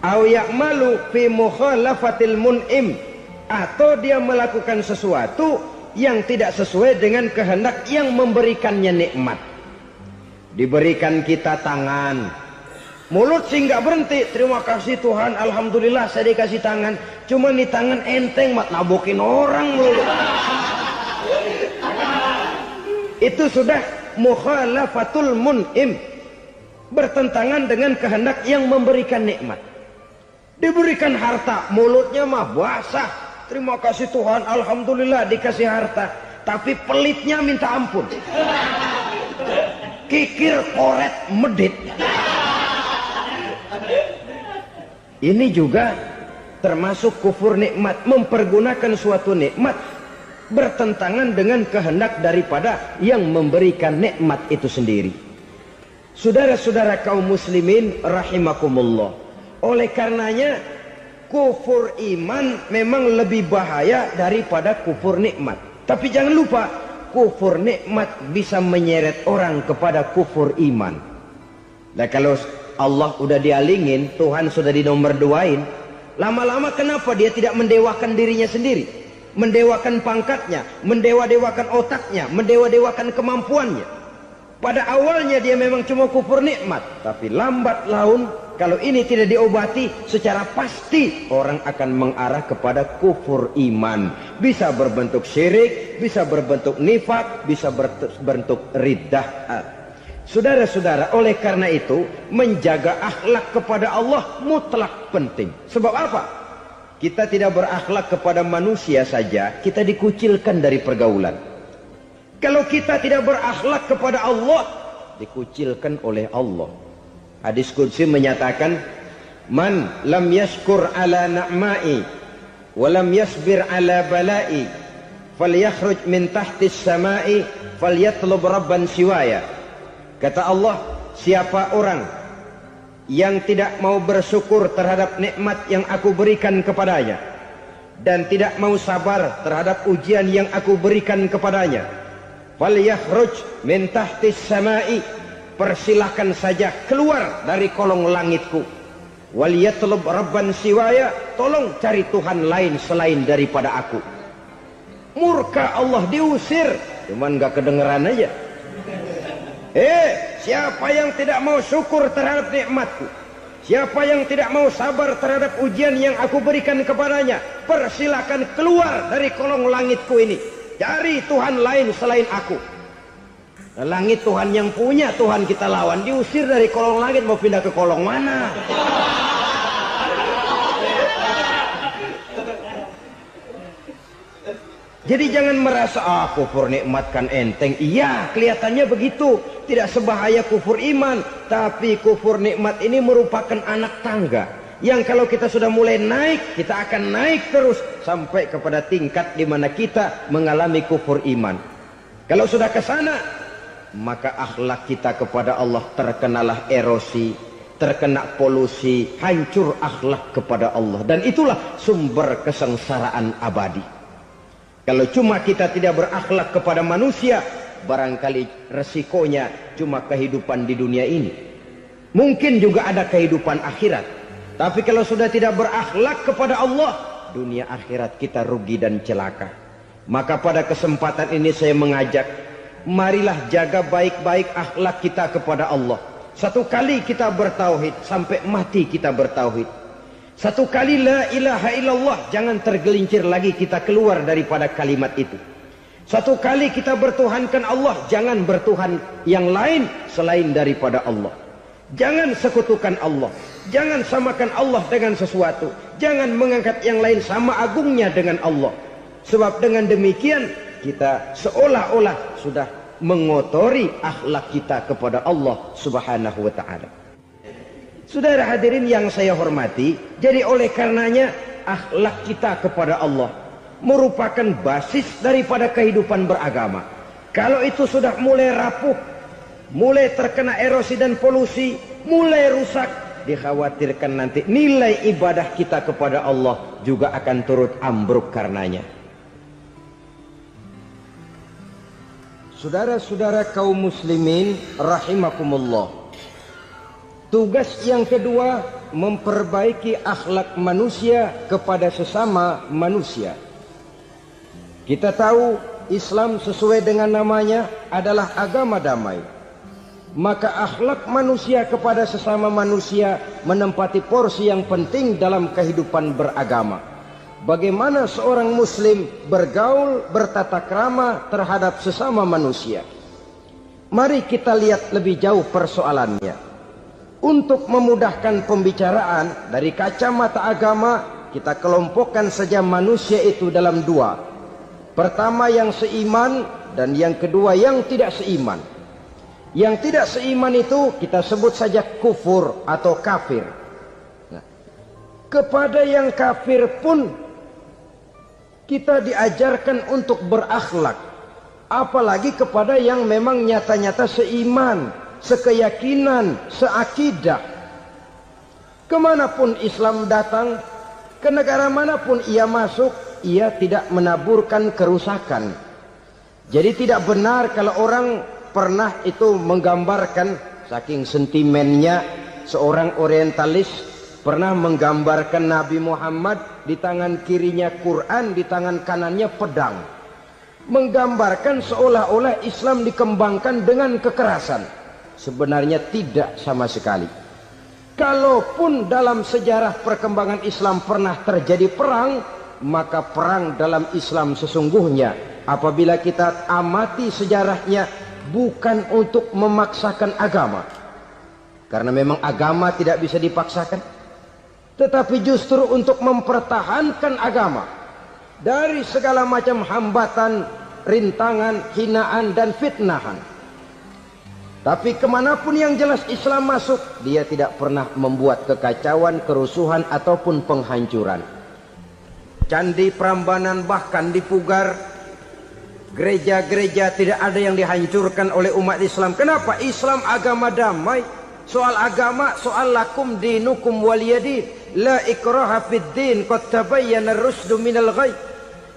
Au ya'malu fi mukhalafatil mun'im, atau dia melakukan sesuatu yang tidak sesuai dengan kehendak yang memberikannya nikmat. Diberikan kita tangan, mulut sih nggak berhenti. Terima kasih Tuhan, alhamdulillah saya dikasih tangan. Cuma nih tangan enteng mat nabokin orang mulu. Itu sudah mukhalafatul mun'im, bertentangan dengan kehendak yang memberikan nikmat. Diberikan harta, mulutnya mah basah. Terima kasih Tuhan, alhamdulillah dikasih harta. Tapi pelitnya minta ampun. Kikir, koret, medit. Ini juga termasuk kufur nikmat, mempergunakan suatu nikmat bertentangan dengan kehendak daripada yang memberikan nikmat itu sendiri. Saudara-saudara kaum muslimin rahimakumullah. Oleh karenanya kufur iman memang lebih bahaya daripada kufur nikmat. Tapi jangan lupa, kufur nikmat bisa menyeret orang kepada kufur iman. Nah kalau Allah udah dialingin, Tuhan sudah dinomor duain, lama-lama kenapa dia tidak mendewakan dirinya sendiri? Mendewakan pangkatnya, mendewa-dewakan otaknya, mendewa-dewakan kemampuannya. Pada awalnya dia memang cuma kufur nikmat, tapi lambat laun kalau ini tidak diobati secara pasti orang akan mengarah kepada kufur iman. Bisa berbentuk syirik, bisa berbentuk nifak, bisa berbentuk riddah. Saudara-saudara, oleh karena itu menjaga akhlak kepada Allah mutlak penting. Sebab apa? Kita tidak berakhlak kepada manusia saja, kita dikucilkan dari pergaulan. Kalau kita tidak berakhlak kepada Allah, dikucilkan oleh Allah. Hadis qudsi menyatakan, man lam yashkur ala na'mai wa lam yasbir ala balai falyakhruj min tahtis samai falyatlub rabban siwaya. Kata Allah, siapa orang yang tidak mau bersyukur terhadap nikmat yang aku berikan kepadanya dan tidak mau sabar terhadap ujian yang aku berikan kepadanya, falyakhruj min tahtis samai, persilahkan saja keluar dari kolong langitku. Wal yatlub rabban siwaya, tolong cari Tuhan lain selain daripada aku. Murka Allah, diusir, cuman gak kedengeran aja. Siapa yang tidak mau syukur terhadap nikmatku, siapa yang tidak mau sabar terhadap ujian yang aku berikan kepadanya, persilakan keluar dari kolong langitku ini, cari Tuhan lain selain aku. Langit Tuhan yang punya, Tuhan kita lawan, diusir dari kolong langit, mau pindah ke kolong mana? Jadi jangan merasa kufur nikmat kan enteng. Iya, kelihatannya begitu, tidak sebahaya kufur iman. Tapi kufur nikmat ini merupakan anak tangga yang kalau kita sudah mulai naik, kita akan naik terus sampai kepada tingkat di mana kita mengalami kufur iman. Kalau sudah ke sana, maka akhlak kita kepada Allah terkenalah erosi, terkena polusi, hancur akhlak kepada Allah, dan itulah sumber kesengsaraan abadi. Kalau cuma kita tidak berakhlak kepada manusia, barangkali resikonya cuma kehidupan di dunia ini. Mungkin juga ada kehidupan akhirat. Tapi kalau sudah tidak berakhlak kepada Allah, dunia akhirat kita rugi dan celaka. Maka pada kesempatan ini saya mengajak, marilah jaga baik-baik akhlak kita kepada Allah. Satu kali kita bertauhid, sampai mati kita bertauhid. Satu kali la ilaha illallah, jangan tergelincir lagi kita keluar daripada kalimat itu. Satu kali kita bertuhankan Allah, jangan bertuhan yang lain selain daripada Allah. Jangan sekutukan Allah, jangan samakan Allah dengan sesuatu, jangan mengangkat yang lain sama agungnya dengan Allah. Sebab dengan demikian kita seolah-olah sudah mengotori akhlak kita kepada Allah Subhanahu wa ta'ala. Saudara hadirin yang saya hormati, jadi oleh karenanya akhlak kita kepada Allah merupakan basis daripada kehidupan beragama. Kalau itu sudah mulai rapuh, mulai terkena erosi dan polusi, mulai rusak, dikhawatirkan nanti nilai ibadah kita kepada Allah juga akan turut ambruk karenanya. Saudara-saudara kaum muslimin rahimakumullah, tugas yang kedua, memperbaiki akhlak manusia kepada sesama manusia. Kita tahu Islam sesuai dengan namanya adalah agama damai. Maka akhlak manusia kepada sesama manusia menempati porsi yang penting dalam kehidupan beragama. Bagaimana seorang muslim bergaul, bertata krama terhadap sesama manusia. Mari kita lihat lebih jauh persoalannya. Untuk memudahkan pembicaraan dari kacamata agama, kita kelompokkan saja manusia itu dalam dua. Pertama yang seiman, dan yang kedua yang tidak seiman. Yang tidak seiman itu kita sebut saja kufur atau kafir. Nah, kepada yang kafir pun kita diajarkan untuk berakhlak, apalagi kepada yang memang nyata-nyata seiman, sekeyakinan, seakidah. Kemanapun Islam datang, ke negara manapun ia masuk, ia tidak menaburkan kerusakan. Jadi tidak benar kalau orang pernah itu menggambarkan, saking sentimennya seorang orientalis pernah menggambarkan Nabi Muhammad di tangan kirinya Quran, di tangan kanannya pedang, menggambarkan seolah-olah Islam dikembangkan dengan kekerasan. Sebenarnya tidak sama sekali. Kalaupun dalam sejarah perkembangan Islam pernah terjadi perang, maka perang dalam Islam sesungguhnya, apabila kita amati sejarahnya, bukan untuk memaksakan agama, karena memang agama tidak bisa dipaksakan, tetapi justru untuk mempertahankan agama dari segala macam hambatan, rintangan, hinaan dan fitnahan. Tapi kemanapun yang jelas Islam masuk, dia tidak pernah membuat kekacauan, kerusuhan ataupun penghancuran. Candi Prambanan bahkan dipugar, gereja-gereja tidak ada yang dihancurkan oleh umat Islam. Kenapa? Islam agama damai. Soal agama, soal lakum dinukum waliyadin, la ikraha fid din, qad tabayyana ar-rusdu minal ghayy.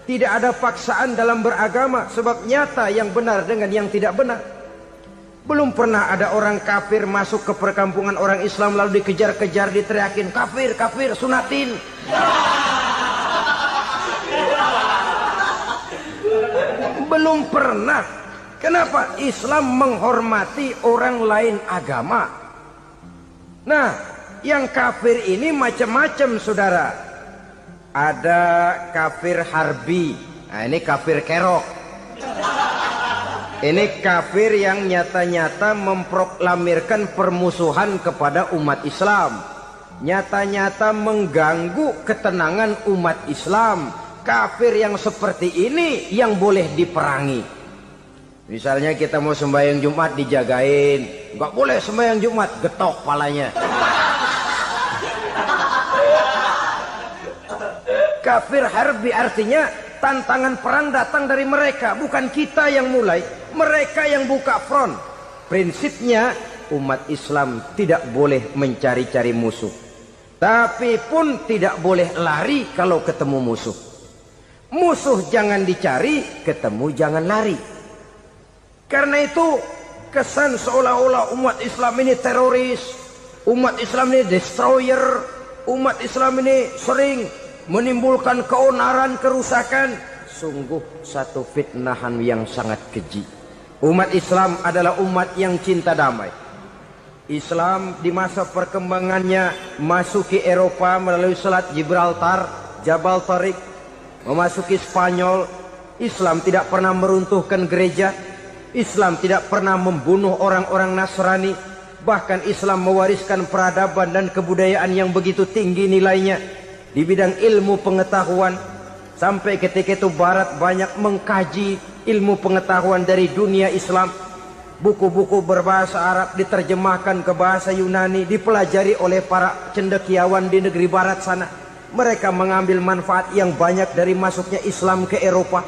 Tidak ada paksaan dalam beragama, sebab nyata yang benar dengan yang tidak benar. Belum pernah ada orang kafir masuk ke perkampungan orang Islam lalu dikejar-kejar, diteriakin kafir, kafir, sunatin. Belum pernah. Kenapa? Islam menghormati orang lain agama. Nah, yang kafir ini macam-macam, saudara. Ada kafir harbi. Nah, ini kafir kerok. Ini kafir yang nyata-nyata memproklamirkan permusuhan kepada umat Islam. Nyata-nyata mengganggu ketenangan umat Islam. Kafir yang seperti ini yang boleh diperangi. Misalnya kita mau sembahyang Jumat dijagain. Nggak boleh sembahyang Jumat, getok palanya. Kafir harbi artinya tantangan perang datang dari mereka, bukan kita yang mulai, mereka yang buka front. Prinsipnya umat Islam tidak boleh mencari-cari musuh, tapi pun tidak boleh lari kalau ketemu musuh. Musuh jangan dicari, ketemu jangan lari. Karena itu kesan seolah-olah umat Islam ini teroris, umat Islam ini destroyer, umat Islam ini sering menimbulkan keonaran, kerusakan. Sungguh satu fitnahan yang sangat keji. Umat Islam adalah umat yang cinta damai. Islam di masa perkembangannya masuki Eropa melalui Selat Gibraltar, Jabal Tariq, memasuki Spanyol. Islam tidak pernah meruntuhkan gereja. Islam tidak pernah membunuh orang-orang Nasrani. Bahkan Islam mewariskan peradaban dan kebudayaan yang begitu tinggi nilainya di bidang ilmu pengetahuan. Sampai ketika itu Barat banyak mengkaji ilmu pengetahuan dari dunia Islam. Buku-buku berbahasa Arab diterjemahkan ke bahasa Yunani, dipelajari oleh para cendekiawan di negeri Barat sana. Mereka mengambil manfaat yang banyak dari masuknya Islam ke Eropa.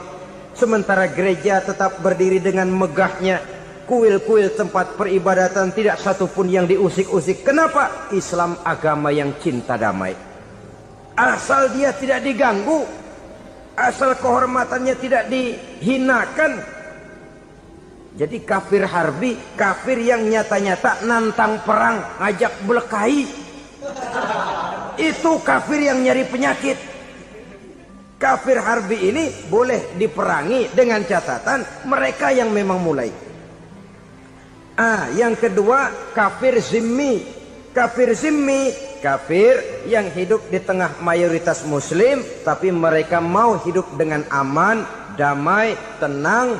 Sementara gereja tetap berdiri dengan megahnya. Kuil-kuil tempat peribadatan tidak satupun yang diusik-usik. Kenapa? Islam agama yang cinta damai. Asal dia tidak diganggu, asal kehormatannya tidak dihinakan. Jadi kafir harbi, kafir yang nyata-nyata nantang perang, ngajak berkelahi. Itu kafir yang nyari penyakit. Kafir harbi ini boleh diperangi dengan catatan mereka yang memang mulai. Yang kedua kafir zimmi. Kafir zimmi, kafir yang hidup di tengah mayoritas muslim, tapi mereka mau hidup dengan aman, damai, tenang.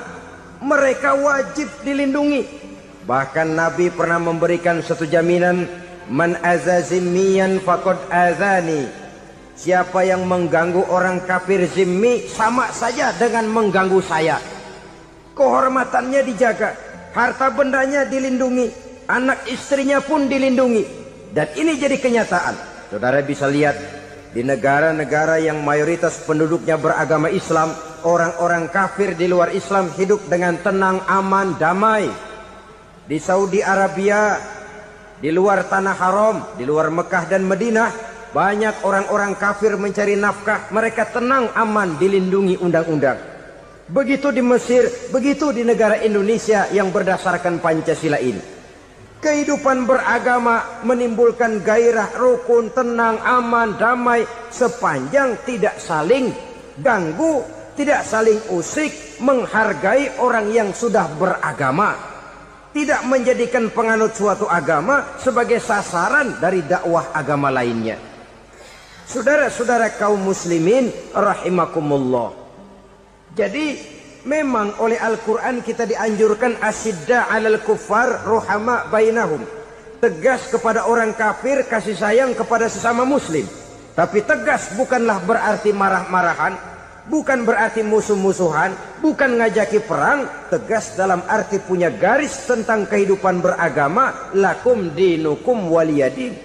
Mereka wajib dilindungi. Bahkan Nabi pernah memberikan satu jaminan, man aza zimmiyan faqad azani. Siapa yang mengganggu orang kafir zimmi sama saja dengan mengganggu saya. Kehormatannya dijaga, harta bendanya dilindungi, anak istrinya pun dilindungi. Dan ini jadi kenyataan. Saudara bisa lihat di negara-negara yang mayoritas penduduknya beragama Islam, orang-orang kafir di luar Islam hidup dengan tenang, aman, damai. Di Saudi Arabia, di luar tanah haram, di luar Mekah dan Madinah, banyak orang-orang kafir mencari nafkah. Mereka tenang, aman, dilindungi undang-undang. Begitu di Mesir, begitu di negara Indonesia yang berdasarkan Pancasila ini. Kehidupan beragama menimbulkan gairah, rukun, tenang, aman, damai, sepanjang tidak saling ganggu, tidak saling usik, menghargai orang yang sudah beragama, tidak menjadikan penganut suatu agama sebagai sasaran dari dakwah agama lainnya. Saudara-saudara kaum muslimin rahimakumullah. Jadi memang oleh Al-Quran kita dianjurkan asyidda 'alal kuffar ruhama bainahum. Tegas kepada orang kafir, kasih sayang kepada sesama muslim. Tapi tegas bukanlah berarti marah-marahan, bukan berarti musuh-musuhan, bukan ngajaki perang. Tegas dalam arti punya garis tentang kehidupan beragama, lakum dinukum waliyadin.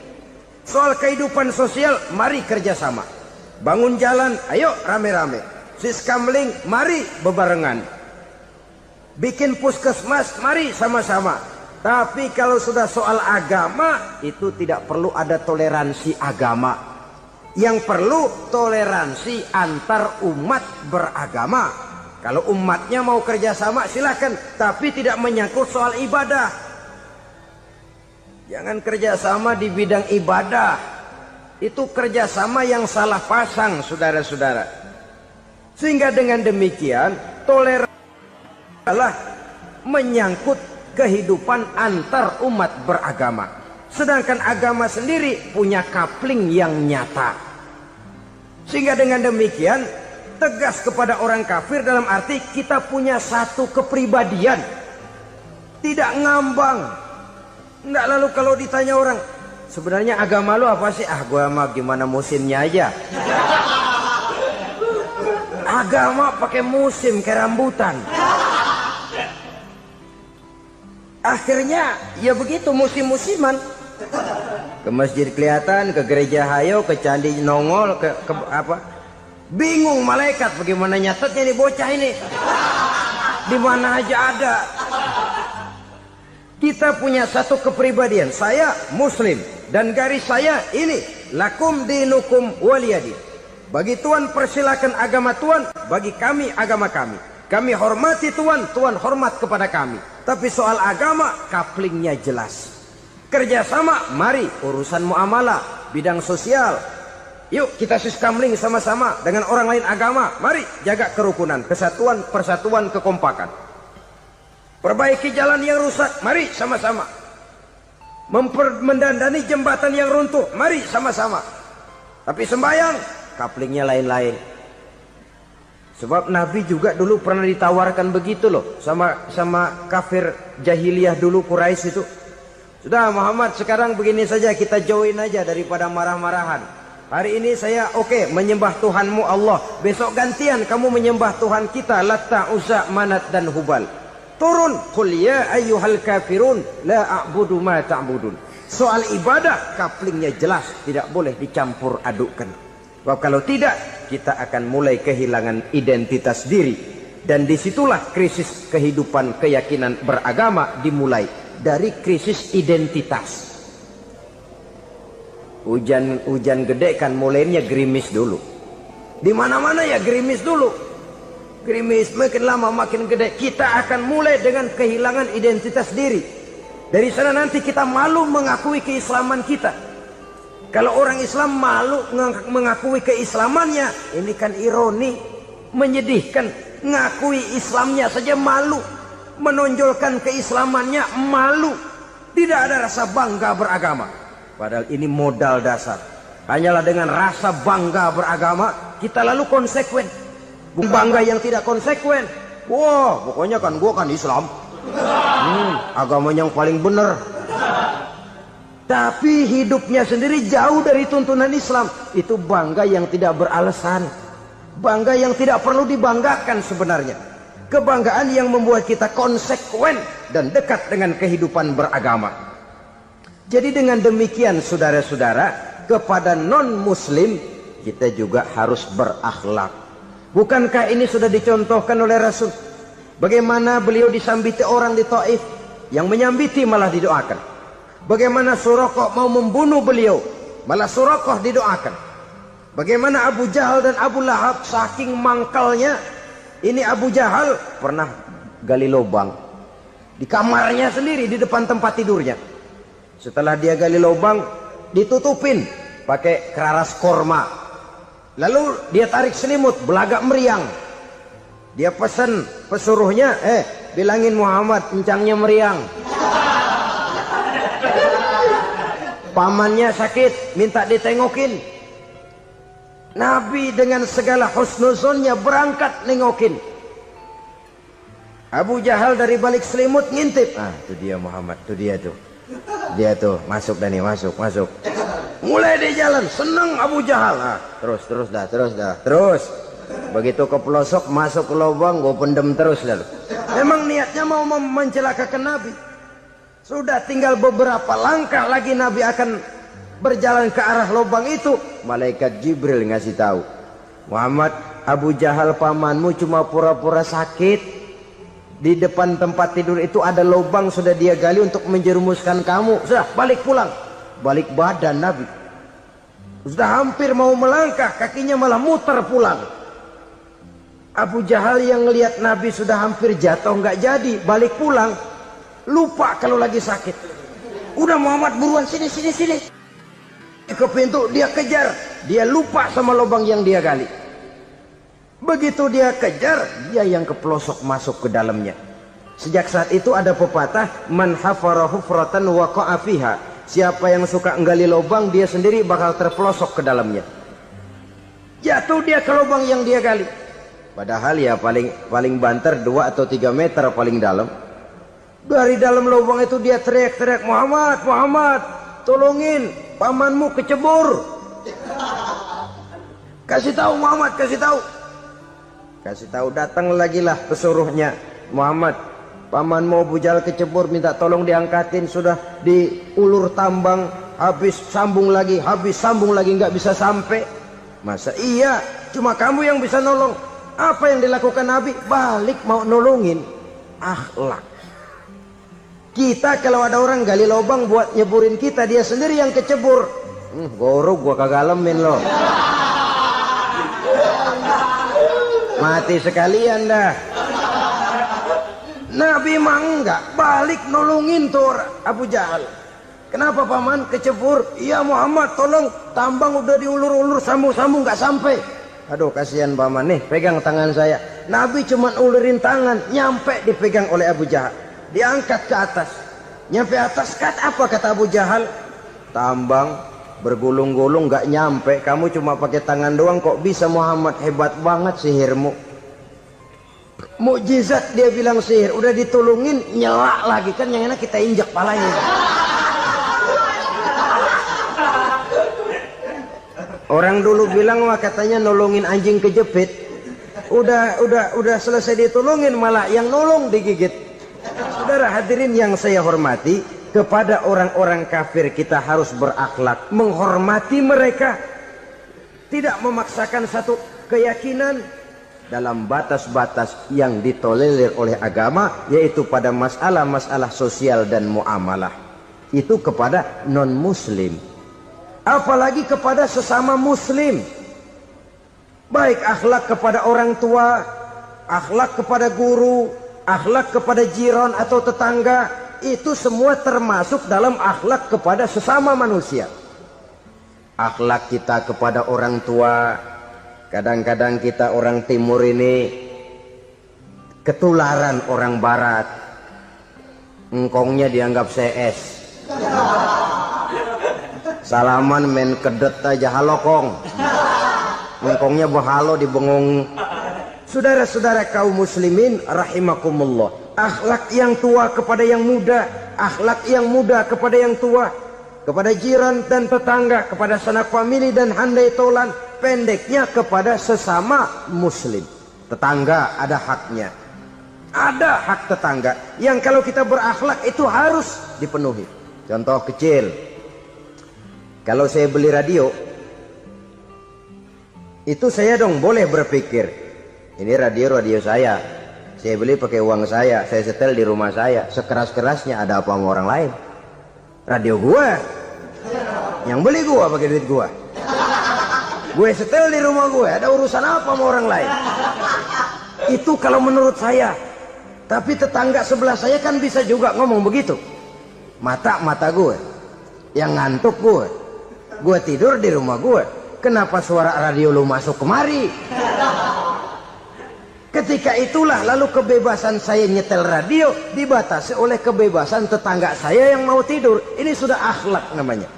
Soal kehidupan sosial, mari kerjasama. Bangun jalan, ayo rame-rame. Siskamling, mari bebarengan. Bikin puskesmas, mari sama-sama. Tapi kalau sudah soal agama, itu tidak perlu ada toleransi agama. Yang perlu toleransi antar umat beragama. Kalau umatnya mau kerjasama silakan, tapi tidak menyangkut soal ibadah. Jangan kerjasama di bidang ibadah. Itu kerjasama yang salah pasang, saudara-saudara. Sehingga dengan demikian toleransi adalah menyangkut kehidupan antar umat beragama. Sedangkan agama sendiri punya coupling yang nyata. Sehingga dengan demikian tegas kepada orang kafir dalam arti kita punya satu kepribadian. Tidak ngambang. Enggak, lalu kalau ditanya orang, sebenarnya agama lu apa sih? Ah, gua mah gimana musimnya aja. Agama pakai musim kayak rambutan. Akhirnya ya begitu, musim-musiman. Ke masjid kelihatan, ke gereja hayo, ke candi nongol, ke apa? Bingung malaikat bagaimana nyatetnya nih bocah ini. Di mana aja ada. Kita punya satu kepribadian. Saya Muslim dan garis saya ini, lakum dinukum waliyadin. Bagi Tuhan persilakan agama Tuhan, bagi kami agama kami. Kami hormati Tuhan, Tuhan hormat kepada kami. Tapi soal agama, couplingnya jelas. Kerjasama, mari urusan muamalah, bidang sosial. Yuk kita siskamling sama-sama dengan orang lain agama. Mari jaga kerukunan, kesatuan, persatuan, kekompakan. Perbaiki jalan yang rusak, mari sama-sama. Mendandani jembatan yang runtuh, mari sama-sama. Tapi sembahyang, couplingnya lain-lain. Sebab Nabi juga dulu pernah ditawarkan begitu loh sama kafir jahiliyah dulu, Quraisy itu. Sudah Muhammad, sekarang begini saja, kita join aja daripada marah-marahan. Hari ini saya oke, menyembah Tuhanmu Allah. Besok gantian kamu menyembah Tuhan kita, Latta, Uzza, Manat dan Hubal. Turun, qul ya ayyuhal kafirun la a'budu ma ta'budun. Soal ibadah couplingnya jelas, tidak boleh dicampur adukkan. Sebab kalau tidak, kita akan mulai kehilangan identitas diri. Dan disitulah krisis kehidupan keyakinan beragama dimulai. Dari krisis identitas. Hujan gede kan mulainya gerimis dulu. Di mana-mana ya gerimis dulu. Gerimis makin lama makin gede. Kita akan mulai dengan kehilangan identitas diri. Dari sana nanti kita malu mengakui keislaman kita. Kalau orang Islam malu mengakui keislamannya, ini kan ironi, menyedihkan. Ngakui Islamnya saja malu. Menonjolkan keislamannya malu, tidak ada rasa bangga beragama. Padahal ini modal dasar. Hanyalah dengan rasa bangga beragama kita lalu konsekuen. Bangga yang tidak konsekuen, wah pokoknya kan gua kan Islam, agama yang paling benar. Tapi hidupnya sendiri jauh dari tuntunan Islam. Itu bangga yang tidak beralasan, bangga yang tidak perlu dibanggakan sebenarnya. Kebanggaan yang membuat kita konsekuen dan dekat dengan kehidupan beragama. Jadi dengan demikian saudara-saudara, kepada non-muslim kita juga harus berakhlak. Bukankah ini sudah dicontohkan oleh Rasul? Bagaimana beliau disambiti orang di Taif, yang menyambiti malah didoakan. Bagaimana Suraqah mau membunuh beliau, malah Suraqah didoakan. Bagaimana Abu Jahal dan Abu Lahab saking mangkalnya. Ini Abu Jahal pernah gali lubang di kamarnya sendiri, di depan tempat tidurnya. Setelah dia gali lubang, ditutupin pakai keraras korma. Lalu dia tarik selimut, belagak meriang. Dia pesan pesuruhnya, bilangin Muhammad encangnya meriang. Pamannya sakit, minta ditengokin. Nabi dengan segala husnuzonnya berangkat nengokin. Abu Jahal dari balik selimut ngintip. Ah, itu dia Muhammad, itu dia tuh. Dia tuh, masuk dah nih, masuk. Mulai di jalan, seneng Abu Jahal. Ah, terus dah. Begitu ke pelosok, masuk ke lubang, gue pendem terus lalu. Memang niatnya mau mencelakakan Nabi. Sudah tinggal beberapa langkah lagi Nabi akan berjalan ke arah lubang itu, malaikat Jibril ngasih tahu, Muhammad, Abu Jahal pamanmu cuma pura-pura sakit. Di depan tempat tidur itu ada lubang sudah dia gali untuk menjerumuskan kamu. Sudah balik pulang, balik badan Nabi. Sudah hampir mau melangkah, kakinya malah muter pulang. Abu Jahal yang ngelihat Nabi sudah hampir jatuh nggak jadi, balik pulang, lupa kalau lagi sakit. Udah Muhammad buruan sini. Ke pintu dia kejar, dia lupa sama lubang yang dia gali. Begitu dia kejar, dia yang kepelosok masuk ke dalamnya. Sejak saat itu ada pepatah, man hafara hufratan waqa'a fiha. Siapa yang suka nggali lubang, dia sendiri bakal terpelosok ke dalamnya. Jatuh dia ke lubang yang dia gali. Padahal ya paling banter 2 atau 3 meter paling dalam. Dari dalam lubang itu dia teriak-teriak, Muhammad, tolongin, pamanmu kecebur. Kasih tahu Muhammad, kasih tahu. Datang lagi lah pesuruhnya. Muhammad, pamanmu Abu Jahal kecebur, minta tolong diangkatin. Sudah diulur tambang, habis sambung lagi, nggak bisa sampai. Masa iya, cuma kamu yang bisa nolong. Apa yang dilakukan Nabi? Balik mau nolongin. Akhlak. Kita kalau ada orang gali lubang buat nyeburin kita, dia sendiri yang kecebur. Gorok gua kagak lemin loh. Mati sekalian dah. Nabi mah enggak, balik nolongin tuh Abu Jahal. Kenapa paman kecebur? Iya Muhammad, tolong, tambang udah diulur-ulur, sambung-sambung nggak sampai. Aduh kasihan paman, nih pegang tangan saya. Nabi cuma ulurin tangan, nyampe dipegang oleh Abu Jahal. Diangkat ke atas. Nyampe atas, apa kata Abu Jahal? Tambang bergulung-gulung nggak nyampe, kamu cuma pakai tangan doang kok bisa Muhammad, hebat banget sihirmu. Mukjizat dia bilang sihir, udah ditolongin nyelak lagi, kan yang enak kita injak palanya. Orang dulu bilang wah katanya nolongin anjing kejepit. Udah selesai ditolongin malah yang nolong digigit. Saudara hadirin yang saya hormati, kepada orang-orang kafir kita harus berakhlak, menghormati mereka, tidak memaksakan satu keyakinan dalam batas-batas yang ditolerir oleh agama, yaitu pada masalah-masalah sosial dan muamalah. Itu kepada non-muslim, apalagi kepada sesama muslim. Baik akhlak kepada orang tua, akhlak kepada guru, akhlak kepada jiran atau tetangga, itu semua termasuk dalam akhlak kepada sesama manusia. Akhlak kita kepada orang tua, kadang-kadang kita orang timur ini ketularan orang barat. Engkongnya dianggap CS. Salaman main kedet aja, halo kong. Engkongnya bahalo dibengong. Saudara-saudara kaum muslimin rahimakumullah, akhlak yang tua kepada yang muda, akhlak yang muda kepada yang tua, kepada jiran dan tetangga, kepada sanak famili dan handai tolan, pendeknya kepada sesama muslim. Tetangga ada haknya, ada hak tetangga yang kalau kita berakhlak itu harus dipenuhi. Contoh kecil, kalau saya beli radio, itu saya dong boleh berpikir, ini radio saya beli pakai uang saya setel di rumah saya, sekeras-kerasnya ada apa sama orang lain? Radio gua, yang beli gua pakai duit gua, gue setel di rumah gue, ada urusan apa sama orang lain? Itu kalau menurut saya. Tapi tetangga sebelah saya kan bisa juga ngomong begitu. Mata gue, yang ngantuk gue tidur di rumah gue, kenapa suara radio lu masuk kemari? Ketika itulah lalu kebebasan saya nyetel radio dibatasi oleh kebebasan tetangga saya yang mau tidur. Ini sudah akhlak namanya.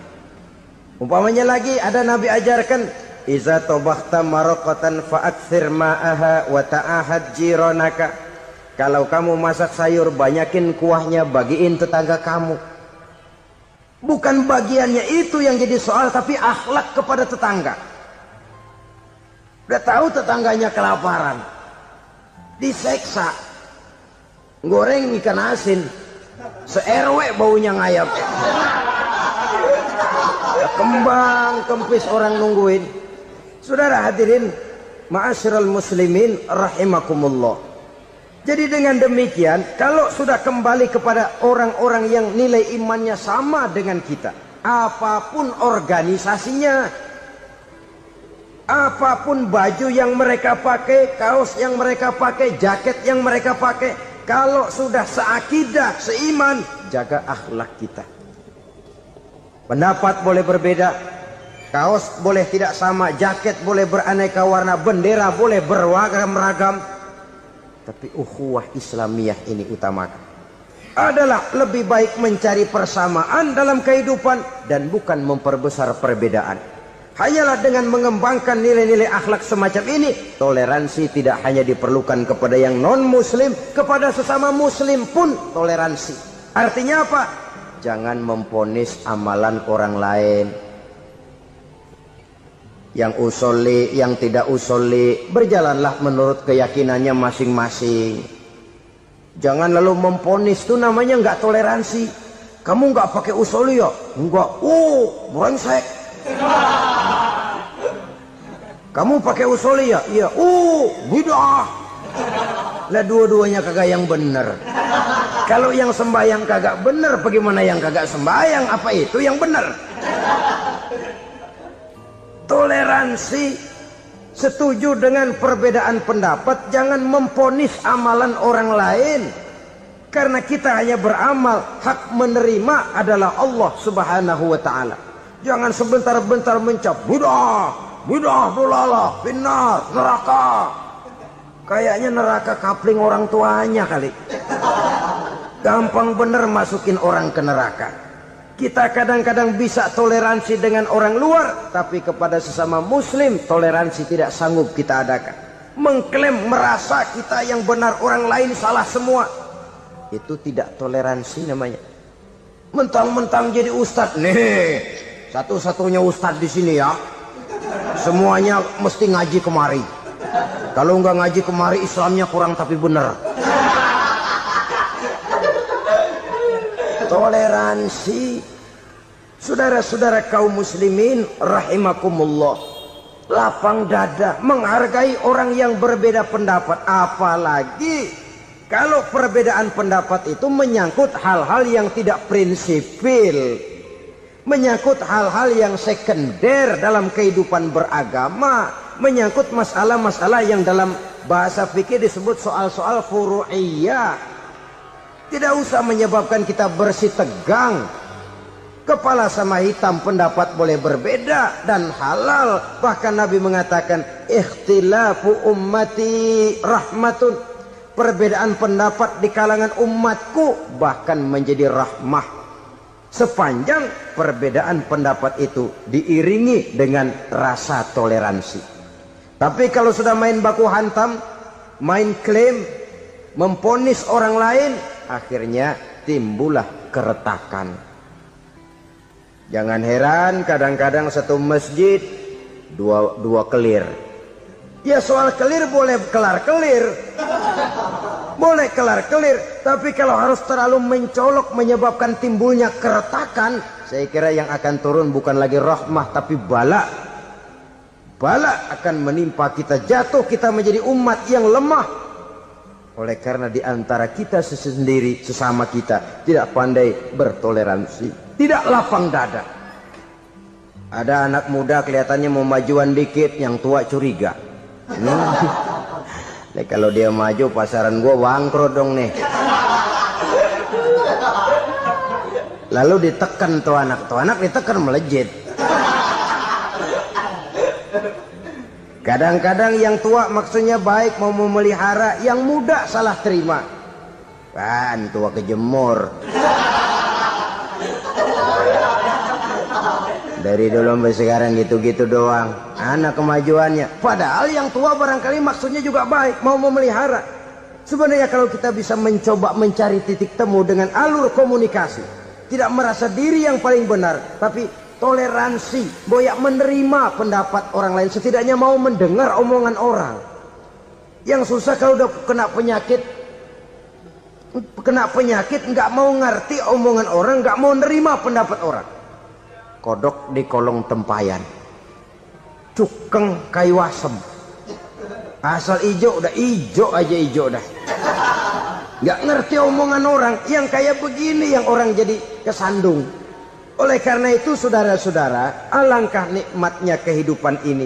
Umpamanya lagi ada Nabi ajarkan, iza tobakhta maraqatan fa'akthir ma'aha wa ta'ahad jiranaka. Kalau kamu masak sayur, banyakin kuahnya, bagiin tetangga kamu. Bukan bagiannya itu yang jadi soal, tapi akhlak kepada tetangga. Udah tahu tetangganya kelaparan, diseksa, goreng ikan asin, se-RW baunya ngayap, kembang kempis orang nungguin. Saudara hadirin ma'asyiral muslimin rahimakumullah. Jadi dengan demikian, kalau sudah kembali kepada orang-orang yang nilai imannya sama dengan kita, apapun organisasinya, Apapun baju yang mereka pakai, kaos yang mereka pakai, jaket yang mereka pakai, kalau sudah seakidah, seiman, jaga akhlak kita. Pendapat boleh berbeda, kaos boleh tidak sama, jaket boleh beraneka warna, bendera boleh beragam-ragam, tapi ukhuwah Islamiyah ini utamakan. Adalah lebih baik mencari persamaan dalam kehidupan dan bukan memperbesar perbedaan. Hanyalah dengan mengembangkan nilai-nilai akhlak semacam ini, toleransi tidak hanya diperlukan kepada yang non-muslim, kepada sesama muslim pun toleransi. Artinya apa? Jangan memponis amalan orang lain. Yang usoli, yang tidak usoli, berjalanlah menurut keyakinannya masing-masing. Jangan lalu memponis, itu namanya nggak toleransi. Kamu nggak pakai usoli ya? Enggak. Brengsek. Kamu pakai usoli ya? Iya. Bidah. Lah dua-duanya kagak yang bener. Kalau yang sembahyang kagak bener, bagaimana yang kagak sembahyang? Apa itu yang bener? Toleransi, setuju dengan perbedaan pendapat, jangan memponis amalan orang lain. Karena kita hanya beramal, hak menerima adalah Allah Subhanahu wa ta'ala. Jangan sebentar-bentar mencap bidah, dolalah, finnar, neraka. Kayaknya neraka kapling orang tuanya kali. Gampang bener masukin orang ke neraka. Kita kadang-kadang bisa toleransi dengan orang luar, tapi kepada sesama muslim toleransi tidak sanggup kita adakan. Mengklaim merasa kita yang benar, orang lain salah semua, itu tidak toleransi namanya. Mentang-mentang jadi ustadz nih, satu-satunya ustadz di sini ya, semuanya mesti ngaji kemari. Kalau nggak ngaji kemari, Islamnya kurang tapi bener. Toleransi, saudara-saudara kaum muslimin rahimakumullah, lapang dada menghargai orang yang berbeda pendapat. Apalagi kalau perbedaan pendapat itu menyangkut hal-hal yang tidak prinsipil, menyangkut hal-hal yang sekunder dalam kehidupan beragama, menyangkut masalah-masalah yang dalam bahasa fikih disebut soal-soal furu'iyah. Tidak usah menyebabkan kita bersih tegang. Kepala sama hitam, pendapat boleh berbeda dan halal. Bahkan Nabi mengatakan ikhtilafu ummati rahmatun, perbedaan pendapat di kalangan umatku bahkan menjadi rahmah, sepanjang perbedaan pendapat itu diiringi dengan rasa toleransi. Tapi kalau sudah main baku hantam, main klaim, memponis orang lain, akhirnya timbullah keretakan. Jangan heran kadang-kadang satu masjid dua kelir. Ya soal kelir boleh kelar-kelir, boleh kelar-kelir, tapi kalau harus terlalu mencolok menyebabkan timbulnya keretakan, saya kira yang akan turun bukan lagi rahmah tapi bala. Bala akan menimpa kita, jatuh kita menjadi umat yang lemah. Oleh karena di antara kita sendiri, sesama kita tidak pandai bertoleransi, tidak lapang dada. Ada anak muda kelihatannya mau majuan dikit, yang tua curiga. Nih, kalau dia maju pasaran gua bangkrut dong nih. Lalu ditekan tuh anak ditekan melejit. Kadang-kadang yang tua maksudnya baik, mau memelihara, yang muda salah terima. Kan tua kejemur. Dari dulu sampai sekarang gitu-gitu doang. Anak kemajuannya. Padahal yang tua barangkali maksudnya juga baik, mau memelihara. Sebenarnya kalau kita bisa mencoba mencari titik temu dengan alur komunikasi, tidak merasa diri yang paling benar, tapi toleransi, boyak menerima pendapat orang lain, setidaknya mau mendengar omongan orang. Yang susah kalau udah kena penyakit, nggak mau ngerti omongan orang, nggak mau nerima pendapat orang. Kodok di kolong tempayan, cukeng kayu asem, asal ijo udah ijo aja ijo dah. Nggak ngerti omongan orang, yang kayak begini yang orang jadi kesandung. Oleh karena itu saudara-saudara, alangkah nikmatnya kehidupan ini.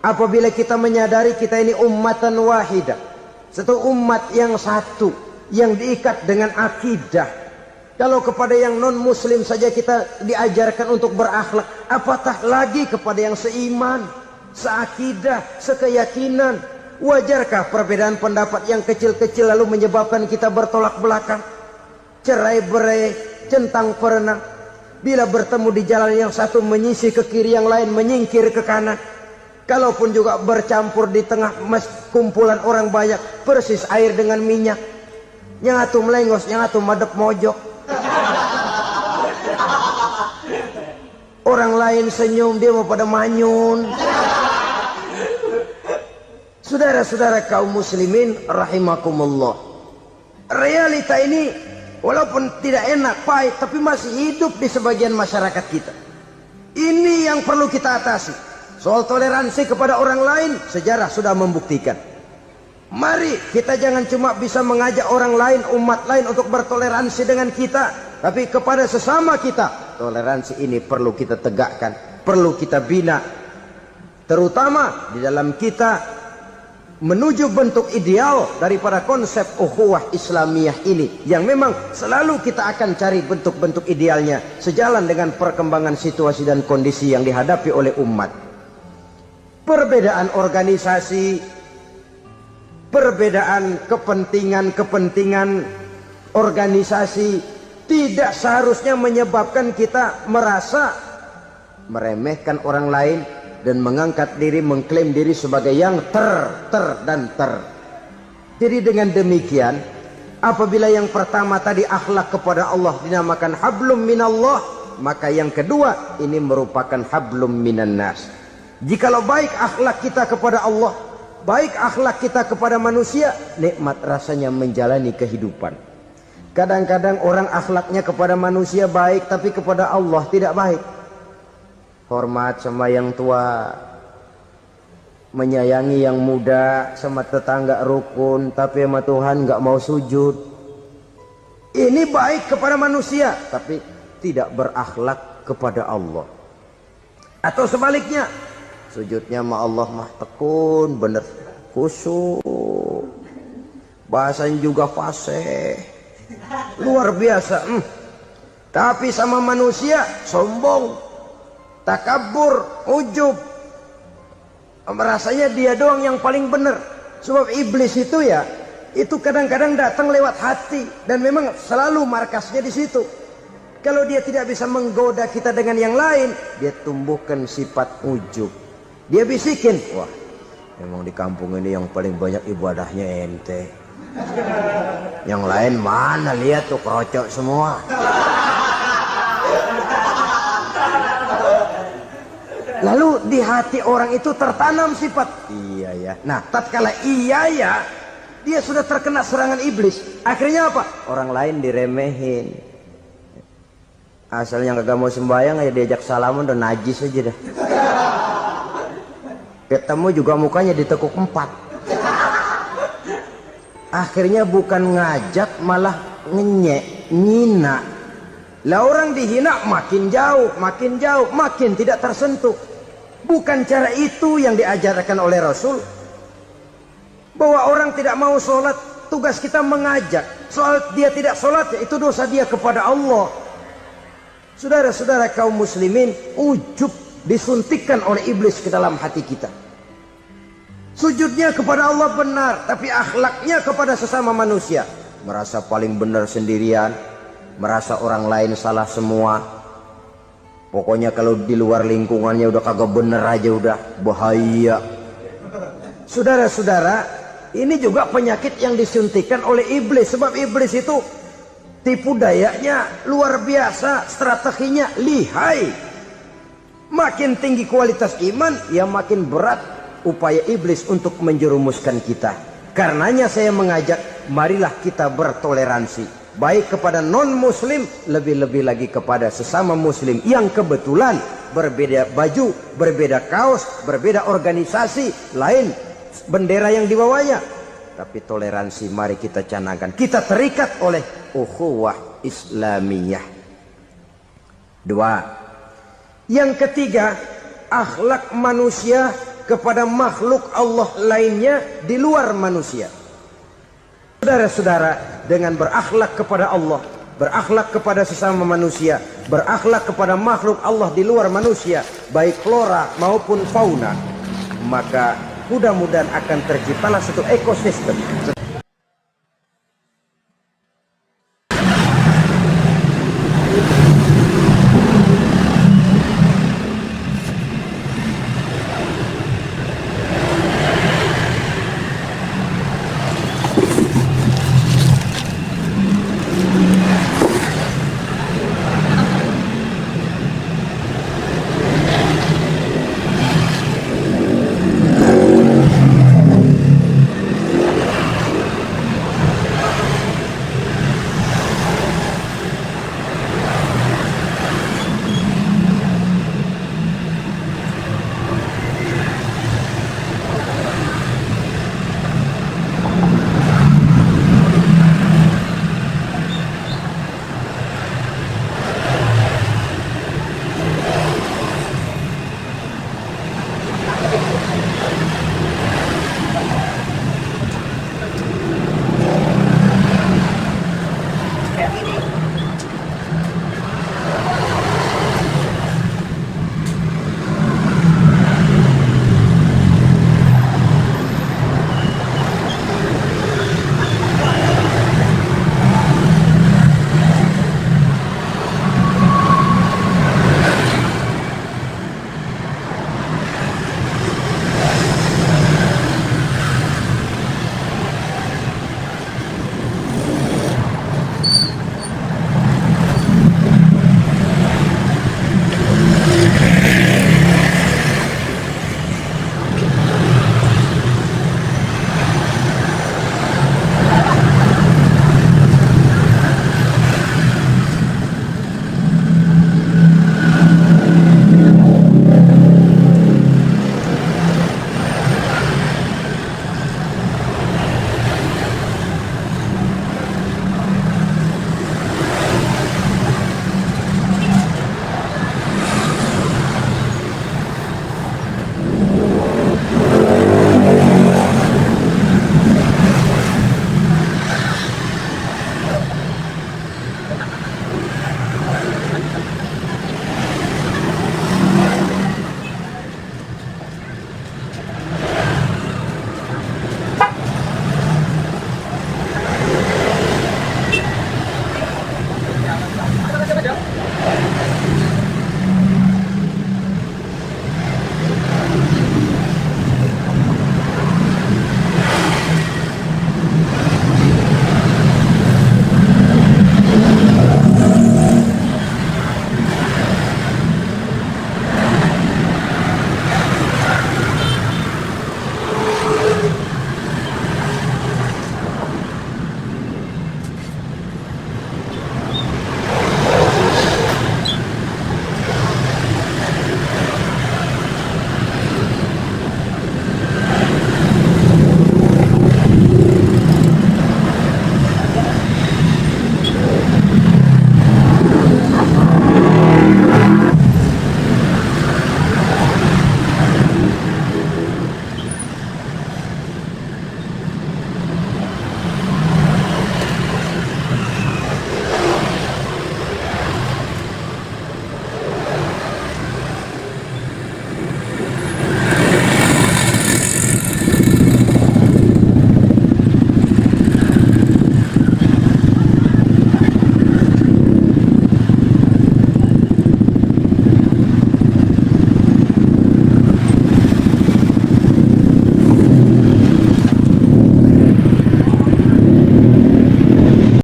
apabila kita menyadari kita ini ummatan wahidah, satu umat yang satu, yang diikat dengan akidah. Kalau kepada yang non muslim saja kita diajarkan untuk berakhlak, apatah lagi kepada yang seiman, seakidah, sekeyakinan. Wajarkah perbedaan pendapat yang kecil-kecil lalu menyebabkan kita bertolak belakang, cerai-berai, centang perenang? Bila bertemu di jalan yang satu menyisih ke kiri, yang lain menyingkir ke kanan. Kalaupun juga bercampur di tengah kumpulan orang banyak, persis air dengan minyak. Yang atu melengos, yang atu madep mojok. Orang lain senyum, dia mau pada manyun. Saudara-saudara kaum muslimin rahimakumullah, realita ini walaupun tidak enak, pahit, tapi masih hidup di sebagian masyarakat kita. Ini yang perlu kita atasi. Soal toleransi kepada orang lain, sejarah sudah membuktikan. Mari kita jangan cuma bisa mengajak orang lain, umat lain untuk bertoleransi dengan kita, tapi kepada sesama kita, toleransi ini perlu kita tegakkan, perlu kita bina. Terutama di dalam kita menuju bentuk ideal daripada konsep ukhuwah Islamiyah ini, yang memang selalu kita akan cari bentuk-bentuk idealnya sejalan dengan perkembangan situasi dan kondisi yang dihadapi oleh umat. Perbedaan organisasi, perbedaan kepentingan organisasi tidak seharusnya menyebabkan kita merasa meremehkan orang lain dan mengangkat diri, mengklaim diri sebagai yang dan ter. Jadi dengan demikian, apabila yang pertama tadi akhlak kepada Allah dinamakan hablum minallah, maka yang kedua ini merupakan hablum minan nas. Jikalau baik akhlak kita kepada Allah, baik akhlak kita kepada manusia, nikmat rasanya menjalani kehidupan. Kadang-kadang orang akhlaknya kepada manusia baik, tapi kepada Allah tidak baik. Hormat sama yang tua, menyayangi yang muda, sama tetangga rukun, tapi sama Tuhan nggak mau sujud. Ini baik kepada manusia, tapi tidak berakhlak kepada Allah. Atau sebaliknya, sujudnya sama Allah mah tekun, bener khusyuk, bahasanya juga fasih, luar biasa. Tapi sama manusia sombong, takabur, ujub, merasanya dia doang yang paling benar. Sebab iblis itu ya, itu kadang-kadang datang lewat hati, dan memang selalu markasnya di situ. Kalau dia tidak bisa menggoda kita dengan yang lain, dia tumbuhkan sifat ujub. Dia bisikin, wah memang di kampung ini yang paling banyak ibadahnya ente, yang lain mana, lihat tuh kerocok semua. Lalu di hati orang itu tertanam sifat iya ya. Nah, tatkala iya ya, dia sudah terkena serangan iblis. Akhirnya apa? Orang lain diremehin. Asalnya kagak mau sembahyang ya diajak salaman udah najis aja dah. Ketemu juga mukanya ditekuk 4. Akhirnya bukan ngajak malah ngenyek, nyina. Lah orang dihina makin jauh, makin tidak tersentuh. Bukan cara itu yang diajarkan oleh Rasul. Bahwa orang tidak mau sholat, tugas kita mengajak. Soal dia tidak sholat, ya itu dosa dia kepada Allah. Saudara-saudara kaum muslimin, ujub disuntikkan oleh iblis ke dalam hati kita. Sujudnya kepada Allah benar, tapi akhlaknya kepada sesama manusia merasa paling benar sendirian, merasa orang lain salah semua. Pokoknya kalau di luar lingkungannya udah kagak bener aja udah bahaya. Saudara-saudara, ini juga penyakit yang disuntikan oleh iblis. Sebab iblis itu tipu dayanya luar biasa, strateginya lihai. Makin tinggi kualitas iman, ya makin berat upaya iblis untuk menjerumuskan kita. Karenanya saya mengajak, marilah kita bertoleransi. Baik kepada non-muslim, lebih-lebih lagi kepada sesama muslim yang kebetulan berbeda baju, berbeda kaos, berbeda organisasi, lain bendera yang dibawanya. Tapi toleransi mari kita canangkan. Kita terikat oleh ukhuwah Islamiyah. 2. Yang ketiga, akhlak manusia kepada makhluk Allah lainnya di luar manusia. Saudara-saudara, dengan berakhlak kepada Allah, berakhlak kepada sesama manusia, berakhlak kepada makhluk Allah di luar manusia, baik flora maupun fauna, maka mudah-mudahan akan terciptalah satu ekosistem,